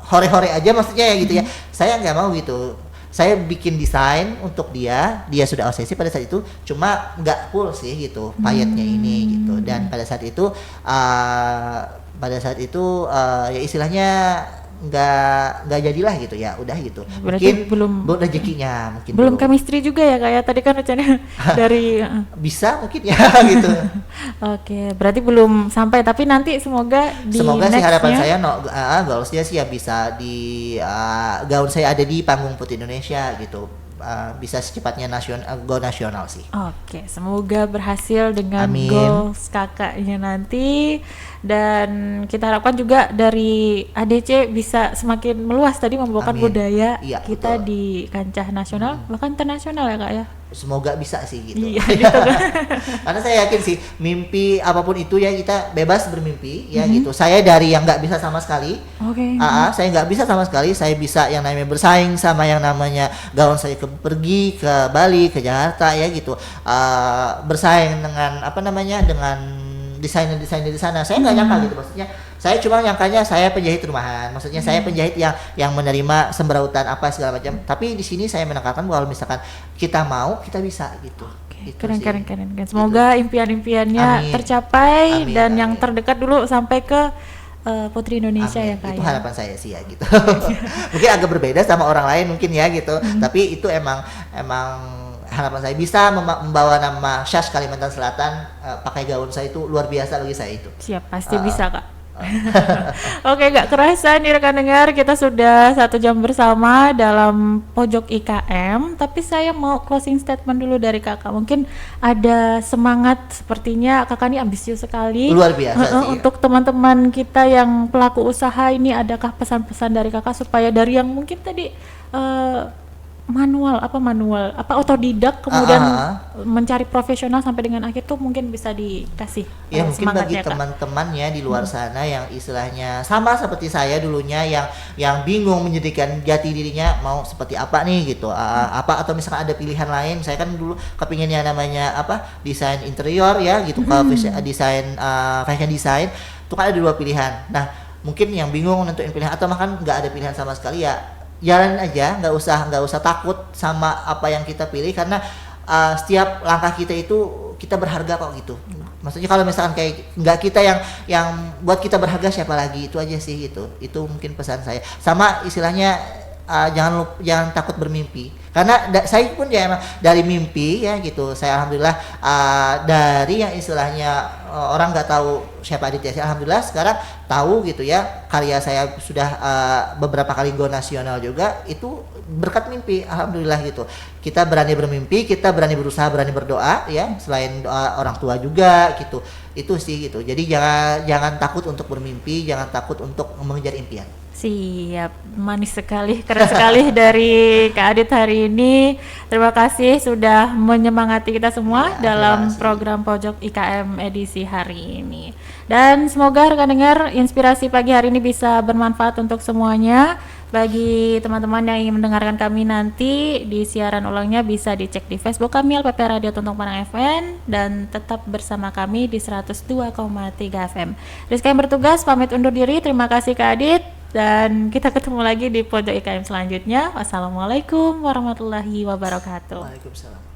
S2: hore-hore aja maksudnya ya gitu ya. Saya nggak mau gitu. Saya bikin desain untuk dia sudah OCC pada saat itu, cuma nggak full sih gitu payetnya ini gitu. Dan pada saat itu ya istilahnya nggak jadilah gitu ya, udah gitu.
S1: Berarti
S2: Mungkin belum rezekinya, mungkin
S1: belum chemistry juga ya kayak tadi kan rencananya dari
S2: bisa mungkin ya gitu.
S1: Oke, berarti belum sampai, tapi nanti semoga
S2: Sih harapan
S1: nextnya.
S2: saya goalsnya sih ya bisa di gaun saya ada di panggung Putri Indonesia gitu. Bisa secepatnya go nasional sih.
S1: Oke, semoga berhasil dengan
S2: Amin.
S1: goals kakaknya nanti, dan kita harapkan juga dari ADC bisa semakin meluas tadi membawakan
S2: Amin.
S1: budaya
S2: Iya,
S1: kita
S2: betul.
S1: di kancah nasional bahkan internasional ya kak ya.
S2: Semoga bisa sih gitu.
S1: Iya gitu kan.
S2: Karena saya yakin sih mimpi apapun itu ya kita bebas bermimpi ya gitu. Saya dari yang nggak bisa sama sekali,
S1: Oke.
S2: saya nggak bisa sama sekali, saya bisa yang namanya bersaing sama yang namanya gaun saya pergi ke Bali, ke Jakarta ya gitu. Bersaing dengan apa namanya, dengan desainer di sana. Saya nggak nyangka gitu, maksudnya saya cuma nyangkanya saya penjahit rumahan, maksudnya saya penjahit yang menerima sembrautan apa segala macam. Tapi di sini saya menekankan bahwa misalkan kita mau, kita bisa gitu. Gitu
S1: Keren.
S2: sih.
S1: Semoga impian-impiannya
S2: Amin.
S1: tercapai,
S2: Amin,
S1: dan yang
S2: amin.
S1: terdekat dulu sampai ke Putri Indonesia
S2: Amin.
S1: ya kak
S2: Itu
S1: ya.
S2: harapan saya sih ya gitu. Mungkin agak berbeda sama orang lain mungkin ya gitu. Tapi itu emang harapan saya bisa membawa nama Syas Kalimantan Selatan, pakai gaun saya itu luar biasa bagi saya itu.
S1: Siap, pasti bisa kak. Oke, gak kerasa nih rekan dengar, kita sudah 1 jam bersama dalam pojok IKM. Tapi saya mau closing statement dulu dari kakak. Mungkin ada semangat, sepertinya kakak ini ambisius sekali.
S2: Luar biasa sih.
S1: Untuk teman-teman kita yang pelaku usaha ini, adakah pesan-pesan dari kakak supaya dari yang mungkin tadi manual otodidak kemudian mencari profesional sampai dengan akhir tuh mungkin bisa dikasih
S2: Ya mungkin bagi
S1: semangatnya, Kak.
S2: teman-teman ya di luar sana yang istilahnya sama seperti saya dulunya, yang bingung menjadikan jati dirinya mau seperti apa nih gitu, atau misalkan ada pilihan lain. Saya kan dulu kepingin yang namanya desain interior ya gitu, kalau desain fashion design itu kan ada 2 pilihan. Nah mungkin yang bingung nentuin pilihan atau bahkan nggak ada pilihan sama sekali, ya jalan aja, nggak usah takut sama apa yang kita pilih, karena setiap langkah kita itu kita berharga kok gitu. Maksudnya kalau misalkan kayak nggak kita yang buat kita berharga, siapa lagi, itu aja sih gitu. Itu mungkin pesan saya. Sama istilahnya jangan takut bermimpi, karena saya pun ya emang dari mimpi ya gitu. Saya alhamdulillah dari yang istilahnya orang nggak tahu siapa Adit Yassin. Alhamdulillah sekarang tahu gitu ya, karya saya sudah beberapa kali go nasional juga, itu berkat mimpi. Alhamdulillah gitu, kita berani bermimpi, kita berani berusaha, berani berdoa ya, selain doa orang tua juga gitu. Itu sih gitu, jadi jangan takut untuk bermimpi, jangan takut untuk mengejar impian.
S1: Siap, manis sekali, keren sekali dari Kak Adit hari ini. Terima kasih sudah menyemangati kita semua
S2: Ya,
S1: dalam
S2: terima kasih.
S1: program Pojok IKM edisi hari ini. Dan semoga rekan dengar inspirasi pagi hari ini bisa bermanfaat untuk semuanya. Bagi teman-teman yang ingin mendengarkan kami nanti di siaran ulangnya bisa dicek di Facebook kami LPP Radio Tuntung Panang FM dan tetap bersama kami di 102,3 FM. Rizka yang bertugas pamit undur diri. Terima kasih Kak Adit. Dan kita ketemu lagi di Pojok IKM selanjutnya. Wassalamualaikum warahmatullahi wabarakatuh.
S2: Waalaikumsalam.